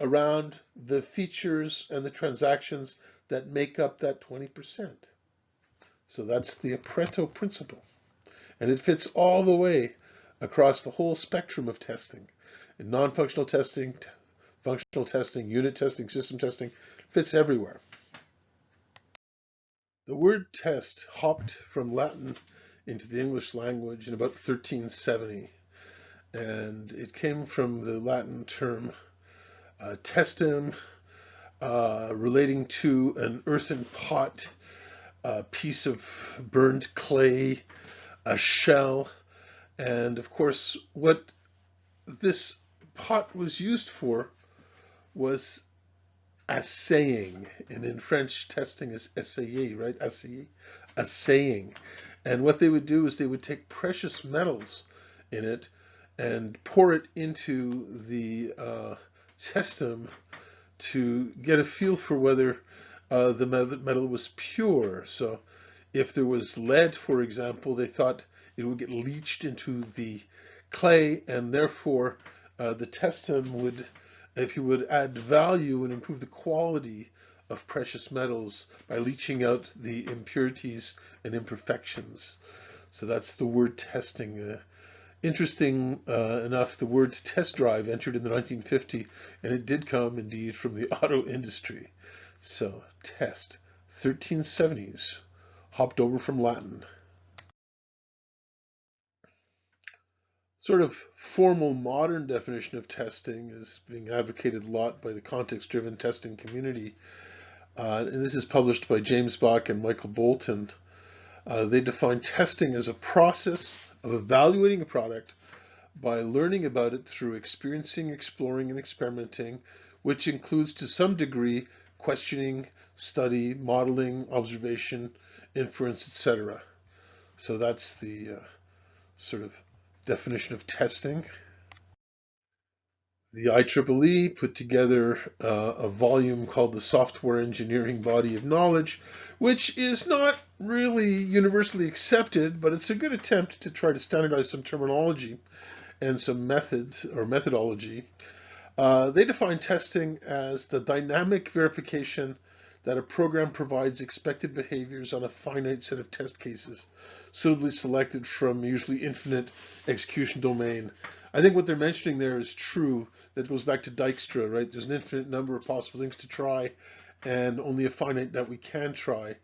around the features and the transactions that make up that 20%. So that's the Pareto principle. And it fits all the way across the whole spectrum of testing. In non-functional testing, functional testing, unit testing, system testing, fits everywhere. The word test hopped from Latin into the English language in about 1370. And it came from the Latin term testim, relating to an earthen pot, a piece of burned clay, a shell. And of course, what this pot was used for was assaying, and in French, testing is essayer, right? Essayer, assaying. And what they would do is they would take precious metals in it and pour it into the testum to get a feel for whether the metal was pure. So if there was lead, for example, they thought it would get leached into the clay, and therefore the testum would, if you would, add value and improve the quality of precious metals by leaching out the impurities and imperfections. So that's the word testing. Interesting enough, the word test drive entered in the 1950, and it did come indeed from the auto industry. So test, 1370s, hopped over from Latin. Sort of formal modern definition of testing is being advocated a lot by the context-driven testing community. And this is published by James Bach and Michael Bolton. They define testing as a process of evaluating a product by learning about it through experiencing, exploring, and experimenting, which includes to some degree questioning, study, modeling, observation, inference, etc. So that's the sort of definition of testing. The IEEE put together a volume called the Software Engineering Body of Knowledge, which is not really universally accepted, but it's a good attempt to try to standardize some terminology and some methods or methodology. They define testing as the dynamic verification that a program provides expected behaviors on a finite set of test cases, suitably selected from usually infinite execution domain. I think what they're mentioning there is true. That goes back to Dijkstra, right? There's an infinite number of possible things to try and only a finite that we can try.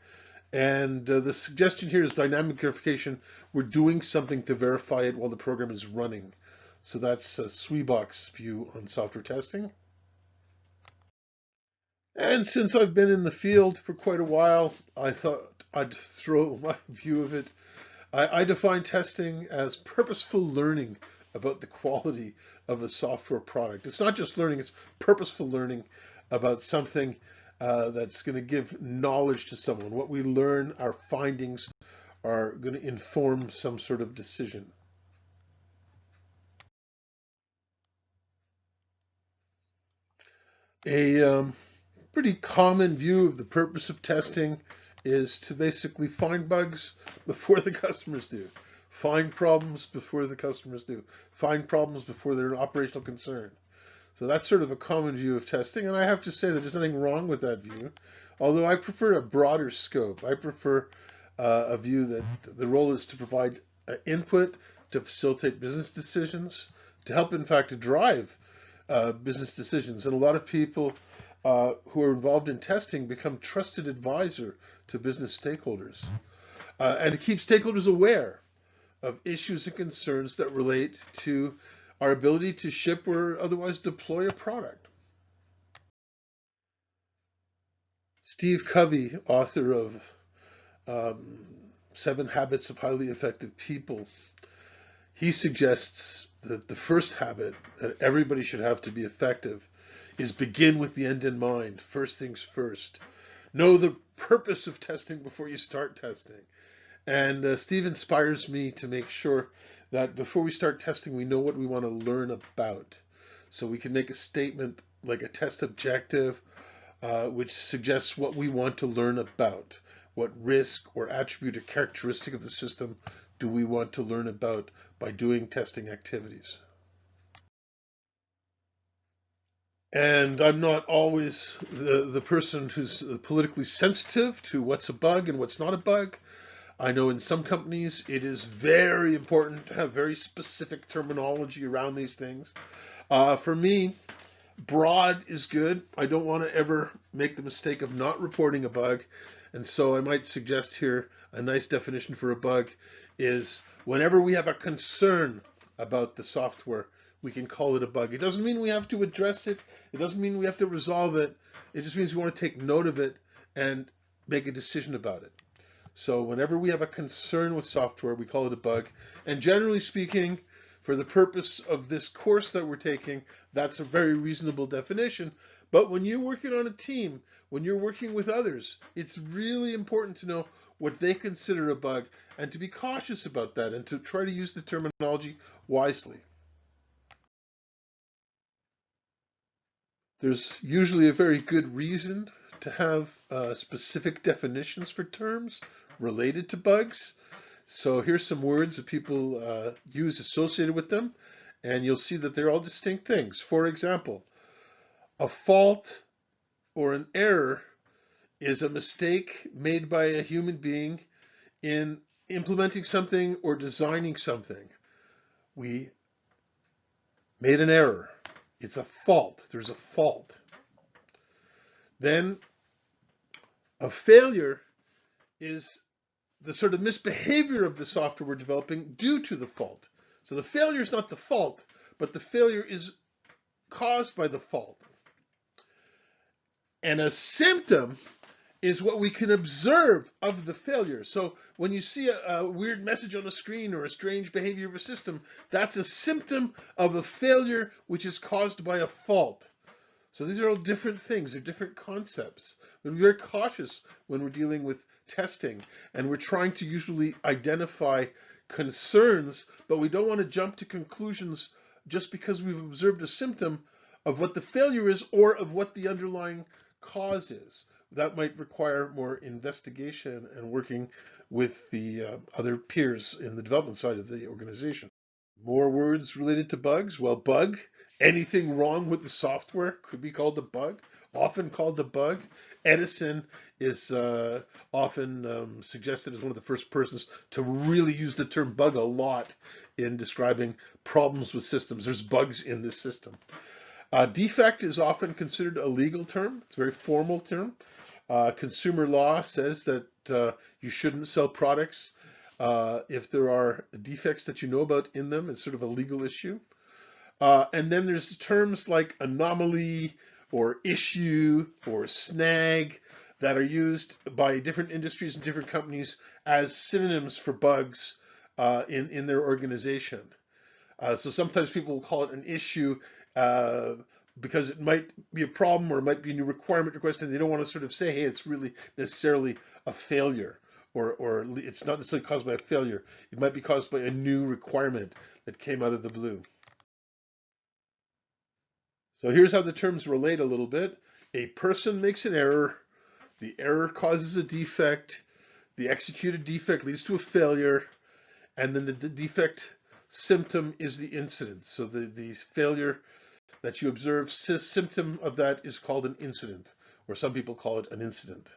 And the suggestion here is dynamic verification. We're doing something to verify it while the program is running. So that's Sweebach's view on software testing. And since I've been in the field for quite a while, I thought I'd throw my view of it. I define testing as purposeful learning about the quality of a software product. It's not just learning, it's purposeful learning about something that's going to give knowledge to someone. What we learn, our findings, are going to inform some sort of decision. A pretty common view of the purpose of testing is to basically find bugs before the customers do. Find problems before the customers do. Find problems before they're an operational concern. So that's sort of a common view of testing, and I have to say that there's nothing wrong with that view, although I prefer a broader scope. I prefer a view that the role is to provide input to facilitate business decisions, to help, in fact, to drive business decisions. And a lot of people who are involved in testing become trusted advisor to business stakeholders, and to keep stakeholders aware of issues and concerns that relate to our ability to ship or otherwise deploy a product. Steve Covey, author of 7 Habits of Highly Effective People, he suggests that the first habit that everybody should have to be effective is begin with the end in mind. First things first. Know the purpose of testing before you start testing. And Steve inspires me to make sure that before we start testing, we know what we want to learn about. So we can make a statement like a test objective, which suggests what we want to learn about. What risk or attribute or characteristic of the system do we want to learn about by doing testing activities? And I'm not always the person who's politically sensitive to what's a bug and what's not a bug. I know in some companies it is very important to have very specific terminology around these things. For me, broad is good. I don't want to ever make the mistake of not reporting a bug. And so I might suggest here a nice definition for a bug is whenever we have a concern about the software, we can call it a bug. It doesn't mean we have to address it. It doesn't mean we have to resolve it. It just means we want to take note of it and make a decision about it. So whenever we have a concern with software, we call it a bug. And generally speaking, for the purpose of this course that we're taking, that's a very reasonable definition. But when you're working on a team, when you're working with others, it's really important to know what they consider a bug and to be cautious about that and to try to use the terminology wisely. There's usually a very good reason to have specific definitions for terms related to bugs. So here's some words that people use associated with them, and you'll see that they're all distinct things. For example, a fault or an error is a mistake made by a human being in implementing something or designing something. We made an error. It's a fault. There's a fault. Then a failure is the sort of misbehavior of the software we're developing due to the fault. So the failure is not the fault, but the failure is caused by the fault. And a symptom is what we can observe of the failure. So when you see a weird message on a screen or a strange behavior of a system, that's a symptom of a failure which is caused by a fault. So these are all different things, they're different concepts. We're very cautious when we're dealing with testing, and we're trying to usually identify concerns, but we don't want to jump to conclusions just because we've observed a symptom of what the failure is or of what the underlying cause is. That might require more investigation and working with the other peers in the development side of the organization. More words related to bugs. Well, bug, anything wrong with the software could be called a bug, often called a bug. Edison is often suggested as one of the first persons to really use the term bug a lot in describing problems with systems. There's bugs in this system. Defect is often considered a legal term. It's a very formal term. Consumer law says that you shouldn't sell products if there are defects that you know about in them. It's sort of a legal issue. And then there's terms like anomaly or issue or snag that are used by different industries and different companies as synonyms for bugs in their organization. So sometimes people will call it an issue because it might be a problem or it might be a new requirement request, and they don't want to sort of say, hey, it's really necessarily a failure, or it's not necessarily caused by a failure. It might be caused by a new requirement that came out of the blue. So here's how the terms relate a little bit. A person makes an error. The error causes a defect. The executed defect leads to a failure. And then the defect symptom is the incident. So the failure that you observe, symptom of that is called an incident, or some people call it an incident.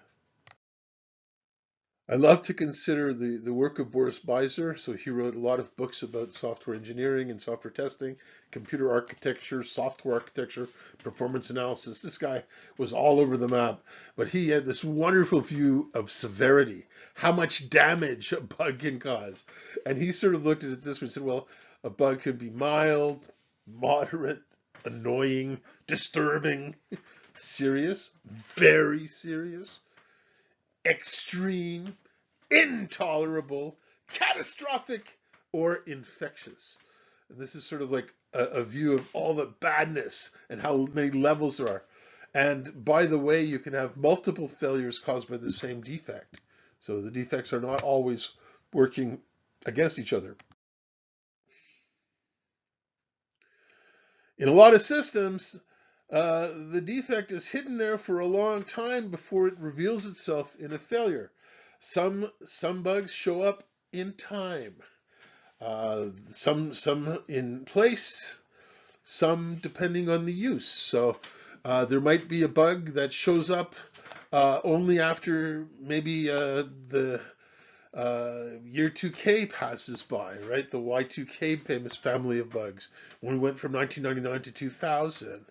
I love to consider the work of Boris Beizer. So he wrote a lot of books about software engineering and software testing, computer architecture, software architecture, performance analysis. This guy was all over the map, but he had this wonderful view of severity, how much damage a bug can cause. And he sort of looked at it this way and said, well, a bug could be mild, moderate, annoying, disturbing, serious, very serious, extreme, intolerable, catastrophic, or infectious. And this is sort of like a view of all the badness and how many levels there are. And by the way, you can have multiple failures caused by the same defect. So the defects are not always working against each other. In a lot of systems, the defect is hidden there for a long time before it reveals itself in a failure. Some bugs show up in time, some in place, some depending on the use. So there might be a bug that shows up only after maybe the year 2K passes by, right? The Y2K famous family of bugs, when we went from 1999 to 2000.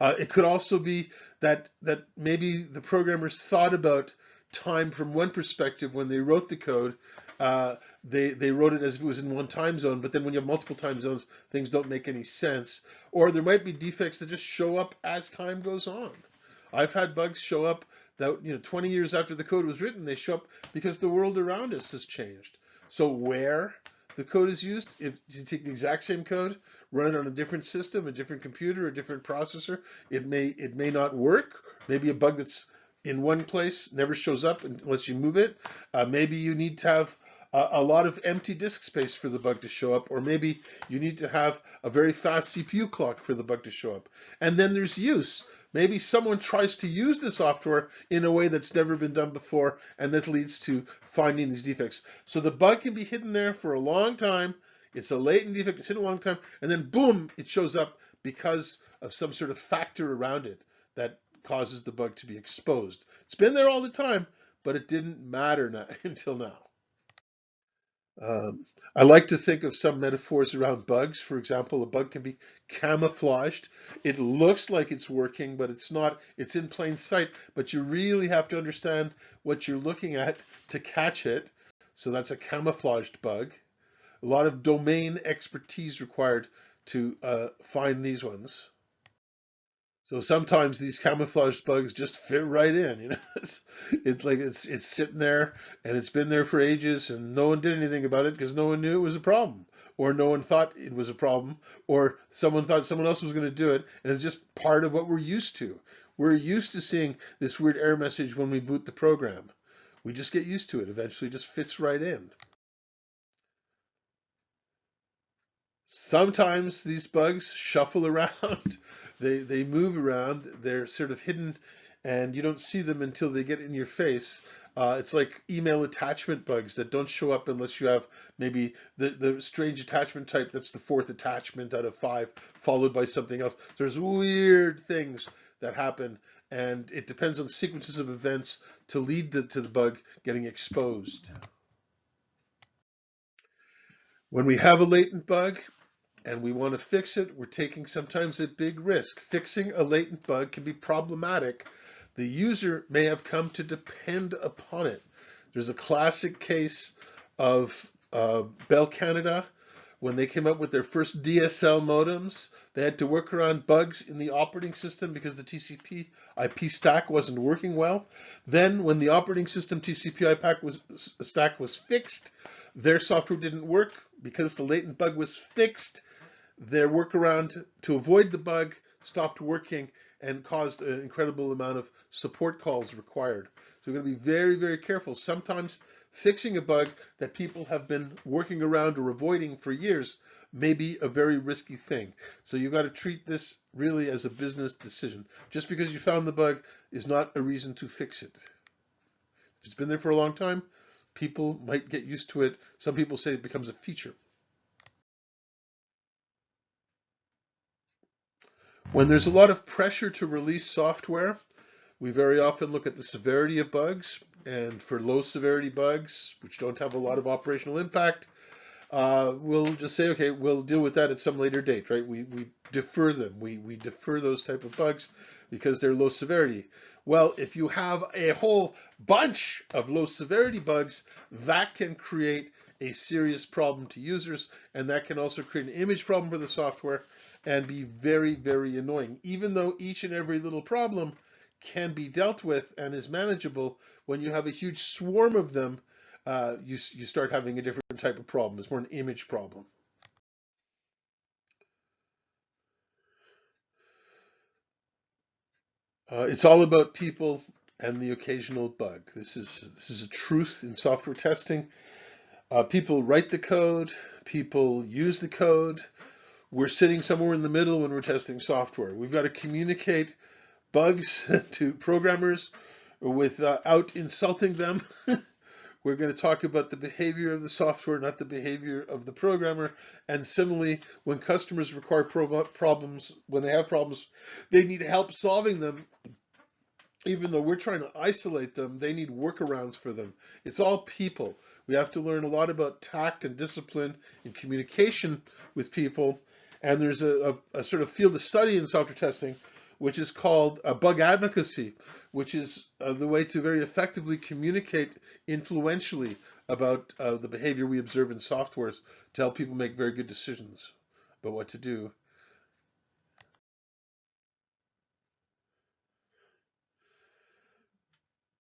It could also be that maybe the programmers thought about time from one perspective when they wrote the code, They wrote it as if it was in one time zone, but then when you have multiple time zones, things don't make any sense. Or there might be defects that just show up as time goes on. I've had bugs show up that 20 years after the code was written, they show up because the world around us has changed. So where the code is used, if you take the exact same code, run it on a different system, a different computer, a different processor, it may not work. Maybe a bug that's in one place never shows up unless you move it. Maybe you need to have a lot of empty disk space for the bug to show up, or maybe you need to have a very fast CPU clock for the bug to show up. And then there's use. Maybe someone tries to use the software in a way that's never been done before, and this leads to finding these defects. So the bug can be hidden there for a long time. It's a latent defect, it's hidden a long time, and then boom, it shows up because of some sort of factor around it that causes the bug to be exposed. It's been there all the time, but it didn't matter until now. I like to think of some metaphors around bugs. For example, a bug can be camouflaged. It looks like it's working, but it's not. It's in plain sight, but you really have to understand what you're looking at to catch it. So that's a camouflaged bug. A lot of domain expertise required to find these ones. So sometimes these camouflaged bugs just fit right in, it's sitting there and it's been there for ages and no one did anything about it because no one knew it was a problem, or no one thought it was a problem, or someone thought someone else was going to do it, and it's just part of what we're used to. We're used to seeing this weird error message when we boot the program. We just get used to it. Eventually it just fits right in. Sometimes these bugs shuffle around. They move around. They're sort of hidden, and you don't see them until they get in your face. It's like email attachment bugs that don't show up unless you have maybe the strange attachment type that's the fourth attachment out of 5, followed by something else. There's weird things that happen, and it depends on sequences of events to lead to the bug getting exposed. When we have a latent bug, and we want to fix it, we're taking sometimes a big risk. Fixing a latent bug can be problematic. The user may have come to depend upon it. There's a classic case of Bell Canada. When they came up with their first DSL modems, they had to work around bugs in the operating system because the TCP IP stack wasn't working well. Then when the operating system TCP IP stack was fixed, their software didn't work because the latent bug was fixed. Their workaround to avoid the bug stopped working and caused an incredible amount of support calls required. So we're going to be very, very careful. Sometimes fixing a bug that people have been working around or avoiding for years may be a very risky thing. So you've got to treat this really as a business decision. Just because you found the bug is not a reason to fix it. If it's been there for a long time, people might get used to it. Some people say it becomes a feature. When there's a lot of pressure to release software, we very often look at the severity of bugs, and for low severity bugs, which don't have a lot of operational impact, we'll just say, okay, we'll deal with that at some later date, right? We defer them. We defer those type of bugs because they're low severity. Well, if you have a whole bunch of low severity bugs, that can create a serious problem to users, and that can also create an image problem for the software and be very, very annoying. Even though each and every little problem can be dealt with and is manageable, when you have a huge swarm of them, you start having a different type of problem. It's more an image problem. It's all about people and the occasional bug. This is a truth in software testing. People write the code, people use the code. We're sitting somewhere in the middle when we're testing software. We've got to communicate bugs to programmers without insulting them. We're going to talk about the behavior of the software, not the behavior of the programmer. And similarly, when customers require problems, when they have problems, they need help solving them. Even though we're trying to isolate them, they need workarounds for them. It's all people. We have to learn a lot about tact and discipline in communication with people. And there's a sort of field of study in software testing which is called bug advocacy, which is the way to very effectively communicate influentially about the behavior we observe in softwares to help people make very good decisions about what to do.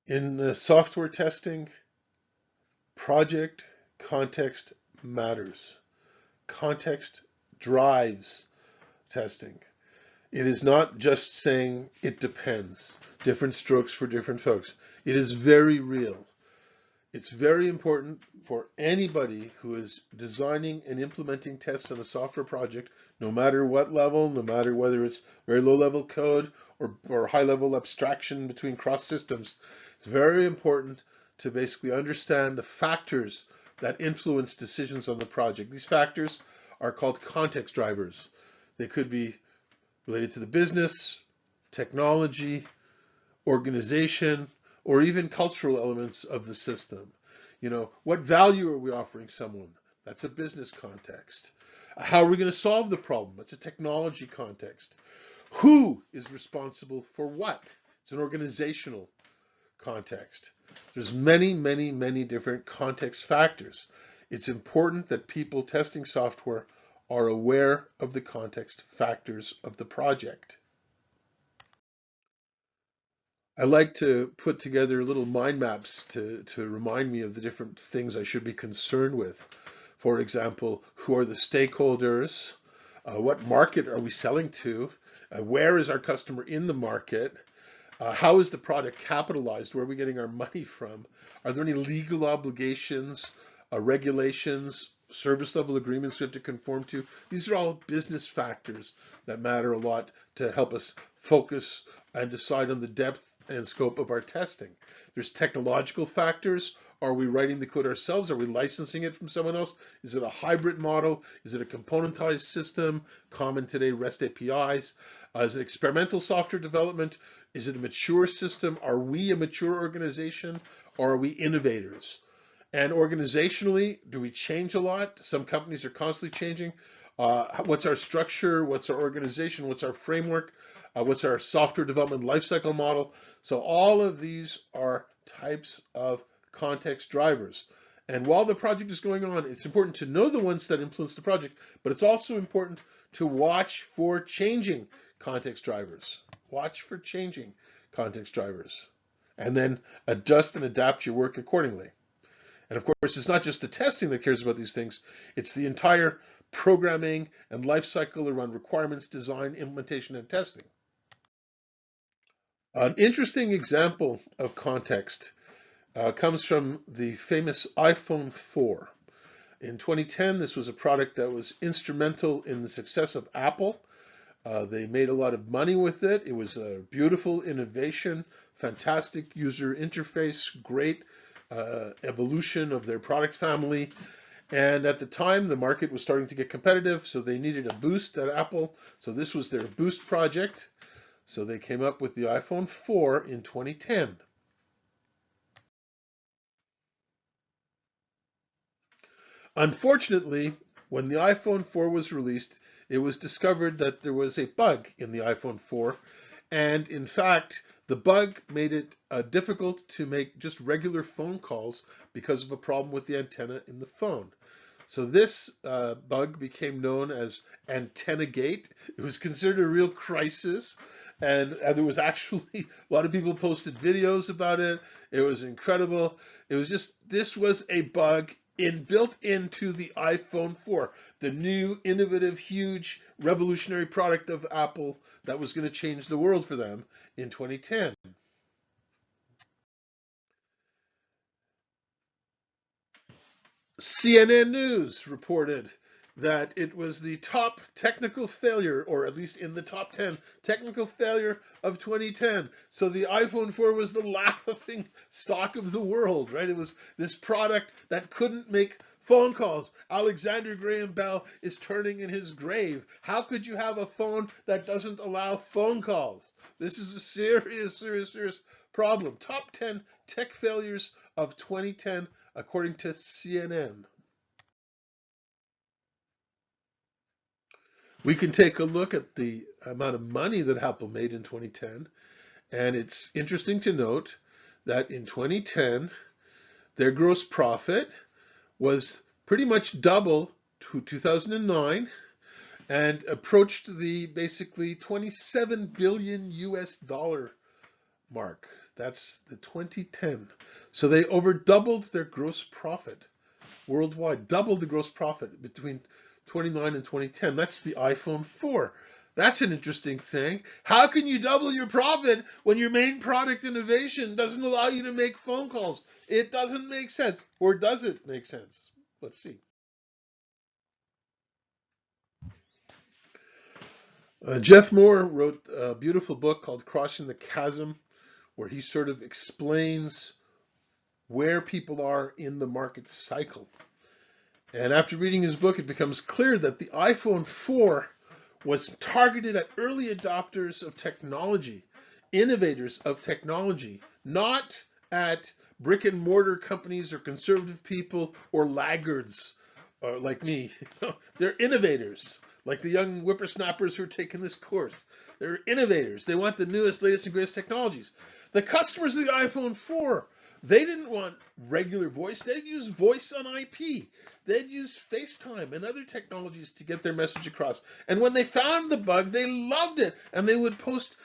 In software testing, project context matters. Context drives testing. It is not just saying it depends, different strokes for different folks. It is very real. It's very important for anybody who is designing and implementing tests on a software project, no matter what level, no matter whether it's very low level code or high level abstraction between cross systems. It's very important to basically understand the factors that influence decisions on the project. These factors are called context drivers. They could be related to the business, technology, organization, or even cultural elements of the system. You know, what value are we offering someone? That's a business context. How are we going to solve the problem? That's a technology context. Who is responsible for what? It's an organizational context. There's many different context factors. It's important that people testing software are aware of the context factors of the project. I like to put together little mind maps to remind me of the different things I should be concerned with. For example, who are the stakeholders? What market are we selling to? Where is our customer in the market? How is the product capitalized? Where are we getting our money from? Are there any legal obligations, regulations, service level agreements we have to conform to? These are all business factors that matter a lot to help us focus and decide on the depth and scope of our testing. There's technological factors. Are we writing the code ourselves? Are we licensing it from someone else? Is it a hybrid model? Is it a componentized system? Common today, REST APIs. Is it experimental software development? Is it a mature system? Are we a mature organization or are we innovators? And organizationally, do we change a lot? Some companies are constantly changing. What's our structure? What's our organization? What's our framework? What's our software development lifecycle model? So all of these are types of context drivers. And while the project is going on, it's important to know the ones that influence the project, but it's also important to watch for changing context drivers. Watch for changing context drivers. And then adjust and adapt your work accordingly. And of course, it's not just the testing that cares about these things, it's the entire programming and life cycle around requirements, design, implementation, and testing. An interesting example of context comes from the famous iPhone 4. In 2010, this was a product that was instrumental in the success of Apple. They made a lot of money with it. It was a beautiful innovation, fantastic user interface, great evolution of their product family. And at the time, the market was starting to get competitive, so they needed a boost at Apple. So this was their boost project. So they came up with the iPhone 4 in 2010. Unfortunately, when the iPhone 4 was released, it was discovered that there was a bug in the iPhone 4. And in fact, the bug made it difficult to make just regular phone calls because of a problem with the antenna in the phone. So this bug became known as AntennaGate. It was considered a real crisis. And there was actually a lot of people posted videos about it. It was incredible. It was just, this was a bug built into the iPhone 4, the new, innovative, huge, revolutionary product of Apple that was going to change the world for them in 2010. CNN News reported that it was the top technical failure, or at least in the top 10 technical failure of 2010. So the iPhone 4 was the laughing stock of the world, right? It was this product that couldn't make phone calls. Alexander Graham Bell is turning in his grave. How could you have a phone that doesn't allow phone calls? This is a serious problem. Top 10 tech failures of 2010 according to CNN. We can take a look at the amount of money that Apple made in 2010, and it's interesting to note that in 2010, their gross profit was pretty much double to 2009 and approached the basically 27 billion US dollar mark. That's the 2010. So they over doubled their gross profit worldwide, doubled the gross profit between 29 and 2010. That's the iPhone 4. That's an interesting thing. How can you double your profit when your main product innovation doesn't allow you to make phone calls? It doesn't make sense. Or does it make sense? Let's see. Jeff Moore wrote a beautiful book called Crossing the Chasm, where he sort of explains where people are in the market cycle. And after reading his book, it becomes clear that the iPhone 4 was targeted at early adopters of technology, innovators of technology, not at brick and mortar companies or conservative people or laggards like me. They're innovators, like the young whippersnappers who are taking this course. They're innovators. They want the newest, latest, and greatest technologies. The customers of the iPhone 4, they didn't want regular voice. They'd use voice on IP. They'd use FaceTime and other technologies to get their message across. And when they found the bug, they loved it. And they would post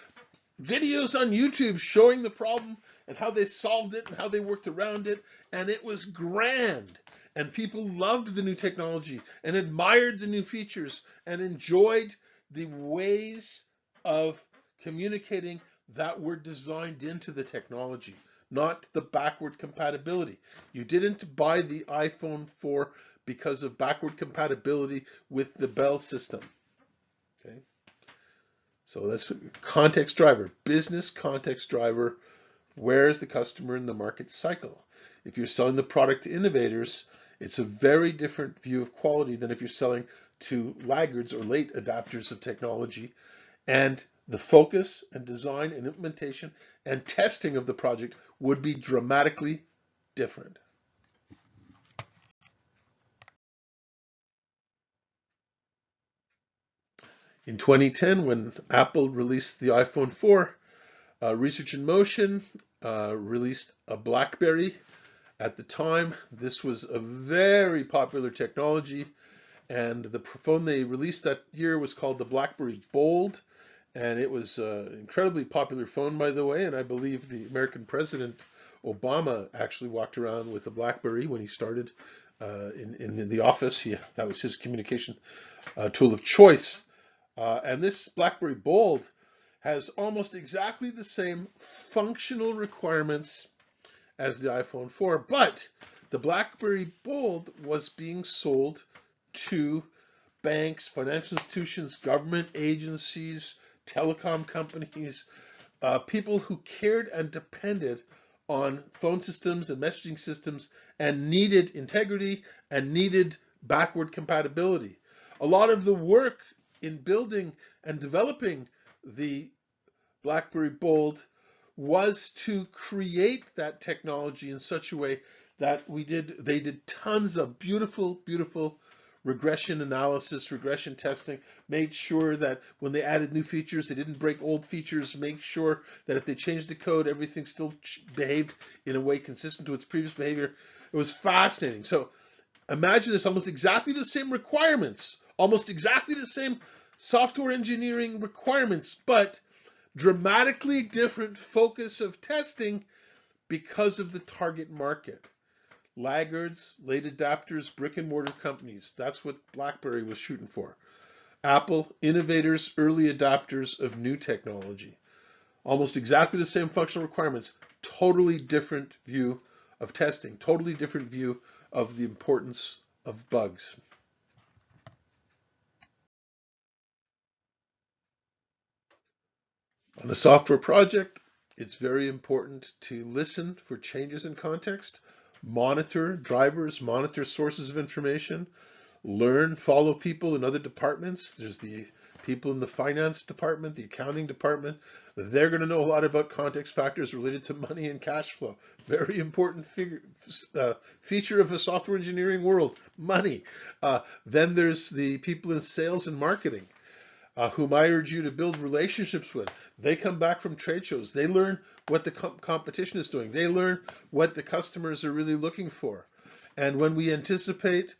videos on YouTube showing the problem and how they solved it and how they worked around it. And it was grand. And people loved the new technology and admired the new features and enjoyed the ways of communicating that were designed into the technology, not the backward compatibility. You didn't buy the iPhone 4 because of backward compatibility with the Bell system. Okay? So that's context driver, business context driver. Where is the customer in the market cycle? If you're selling the product to innovators, it's a very different view of quality than if you're selling to laggards or late adopters of technology. And the focus and design and implementation and testing of the project would be dramatically different. In 2010, when Apple released the iPhone 4, Research in Motion released a BlackBerry. At the time, this was a very popular technology, and the phone they released that year was called the BlackBerry Bold, and it was an incredibly popular phone, by the way, and I believe the American president, Obama, actually walked around with a BlackBerry when he started in the office. That was his communication tool of choice. And this BlackBerry Bold has almost exactly the same functional requirements as the iPhone 4, but the BlackBerry Bold was being sold to banks, financial institutions, government agencies, telecom companies, people who cared and depended on phone systems and messaging systems and needed integrity and needed backward compatibility. A lot of the work in building and developing the BlackBerry Bold was to create that technology in such a way that they did tons of beautiful regression analysis, regression testing, made sure that when they added new features, they didn't break old features, make sure that if they changed the code, everything still behaved in a way consistent to its previous behavior. It was fascinating. So imagine this, almost exactly the same requirements, almost exactly the same software engineering requirements, but dramatically different focus of testing because of the target market. Laggards, late adapters, brick and mortar companies. That's what BlackBerry was shooting for. Apple, innovators, early adopters of new technology. Almost exactly the same functional requirements, totally different view of testing, totally different view of the importance of bugs. On a software project, it's very important to listen for changes in context, monitor drivers, monitor sources of information, learn, follow people in other departments. There's the people in the finance department, the accounting department. They're going to know a lot about context factors related to money and cash flow. Very important feature of a software engineering world, money. Then there's the people in sales and marketing. whom I urge you to build relationships with. They come back from trade shows. They learn what the competition is doing. They learn what the customers are really looking for. And when we anticipate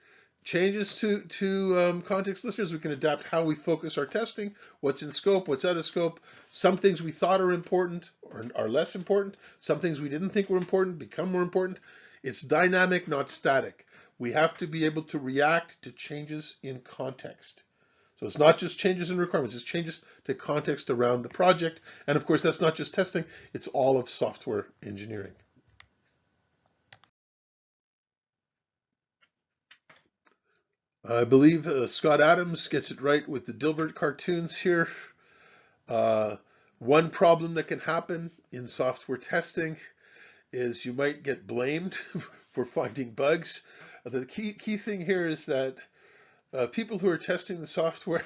changes to context listeners, we can adapt how we focus our testing, what's in scope, what's out of scope. Some things we thought are important or are less important. Some things we didn't think were important become more important. It's dynamic, not static. We have to be able to react to changes in context. So it's not just changes in requirements, it's changes to context around the project. And of course, that's not just testing, it's all of software engineering. I believe Scott Adams gets it right with the Dilbert cartoons here. One problem that can happen in software testing is you might get blamed for finding bugs. The key thing here is that people who are testing the software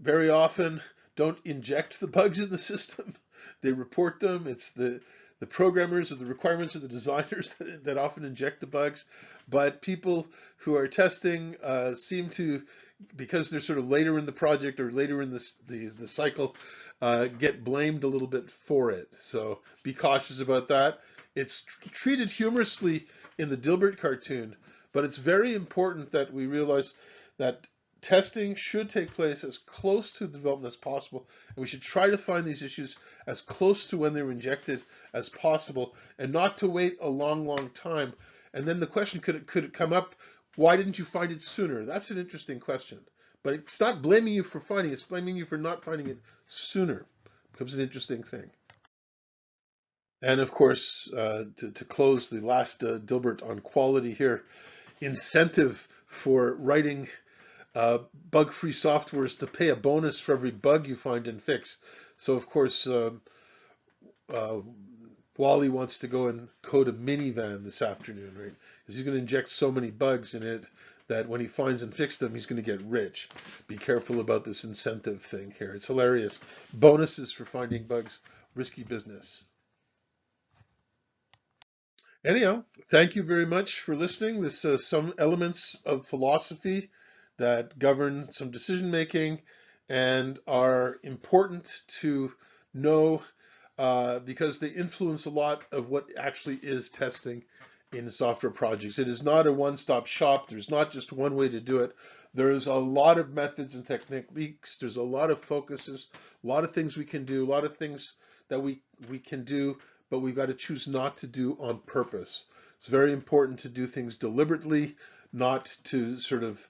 very often don't inject the bugs in the system. They report them. It's the programmers or the requirements or the designers that often inject the bugs. But people who are testing seem to, because they're sort of later in the project or later in the cycle, get blamed a little bit for it. So be cautious about that. It's treated humorously in the Dilbert cartoon, but it's very important that we realize that testing should take place as close to development as possible, and we should try to find these issues as close to when they were injected as possible, and not to wait a long time. And then the question, could it come up, why didn't you find it sooner? That's an interesting question. But it's not blaming you for finding it, it's blaming you for not finding it sooner. It becomes an interesting thing. And of course, to close the last Dilbert on quality here, incentive for writing bug-free software is to pay a bonus for every bug you find and fix. So of course, Wally wants to go and code a minivan this afternoon, right? Because he's going to inject so many bugs in it that when he finds and fixes them, he's going to get rich. Be careful about this incentive thing here. It's hilarious. Bonuses for finding bugs, risky business. Anyhow, thank you very much for listening. This some elements of philosophy that govern some decision making and are important to know because they influence a lot of what actually is testing in software projects. It is not a one-stop shop. There's not just one way to do it. There's a lot of methods and techniques. There's a lot of focuses, a lot of things we can do, a lot of things that we can do, but we've got to choose not to do on purpose. It's very important to do things deliberately, not to sort of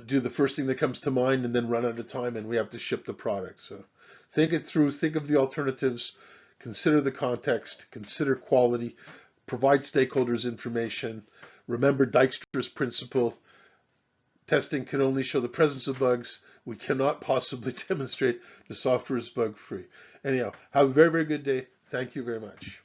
do the first thing that comes to mind and then run out of time and we have to ship the product. So think it through, think of the alternatives, consider the context, consider quality, provide stakeholders information. Remember Dijkstra's principle, testing can only show the presence of bugs. We cannot possibly demonstrate the software is bug-free. Anyhow, have a very, very good day. Thank you very much.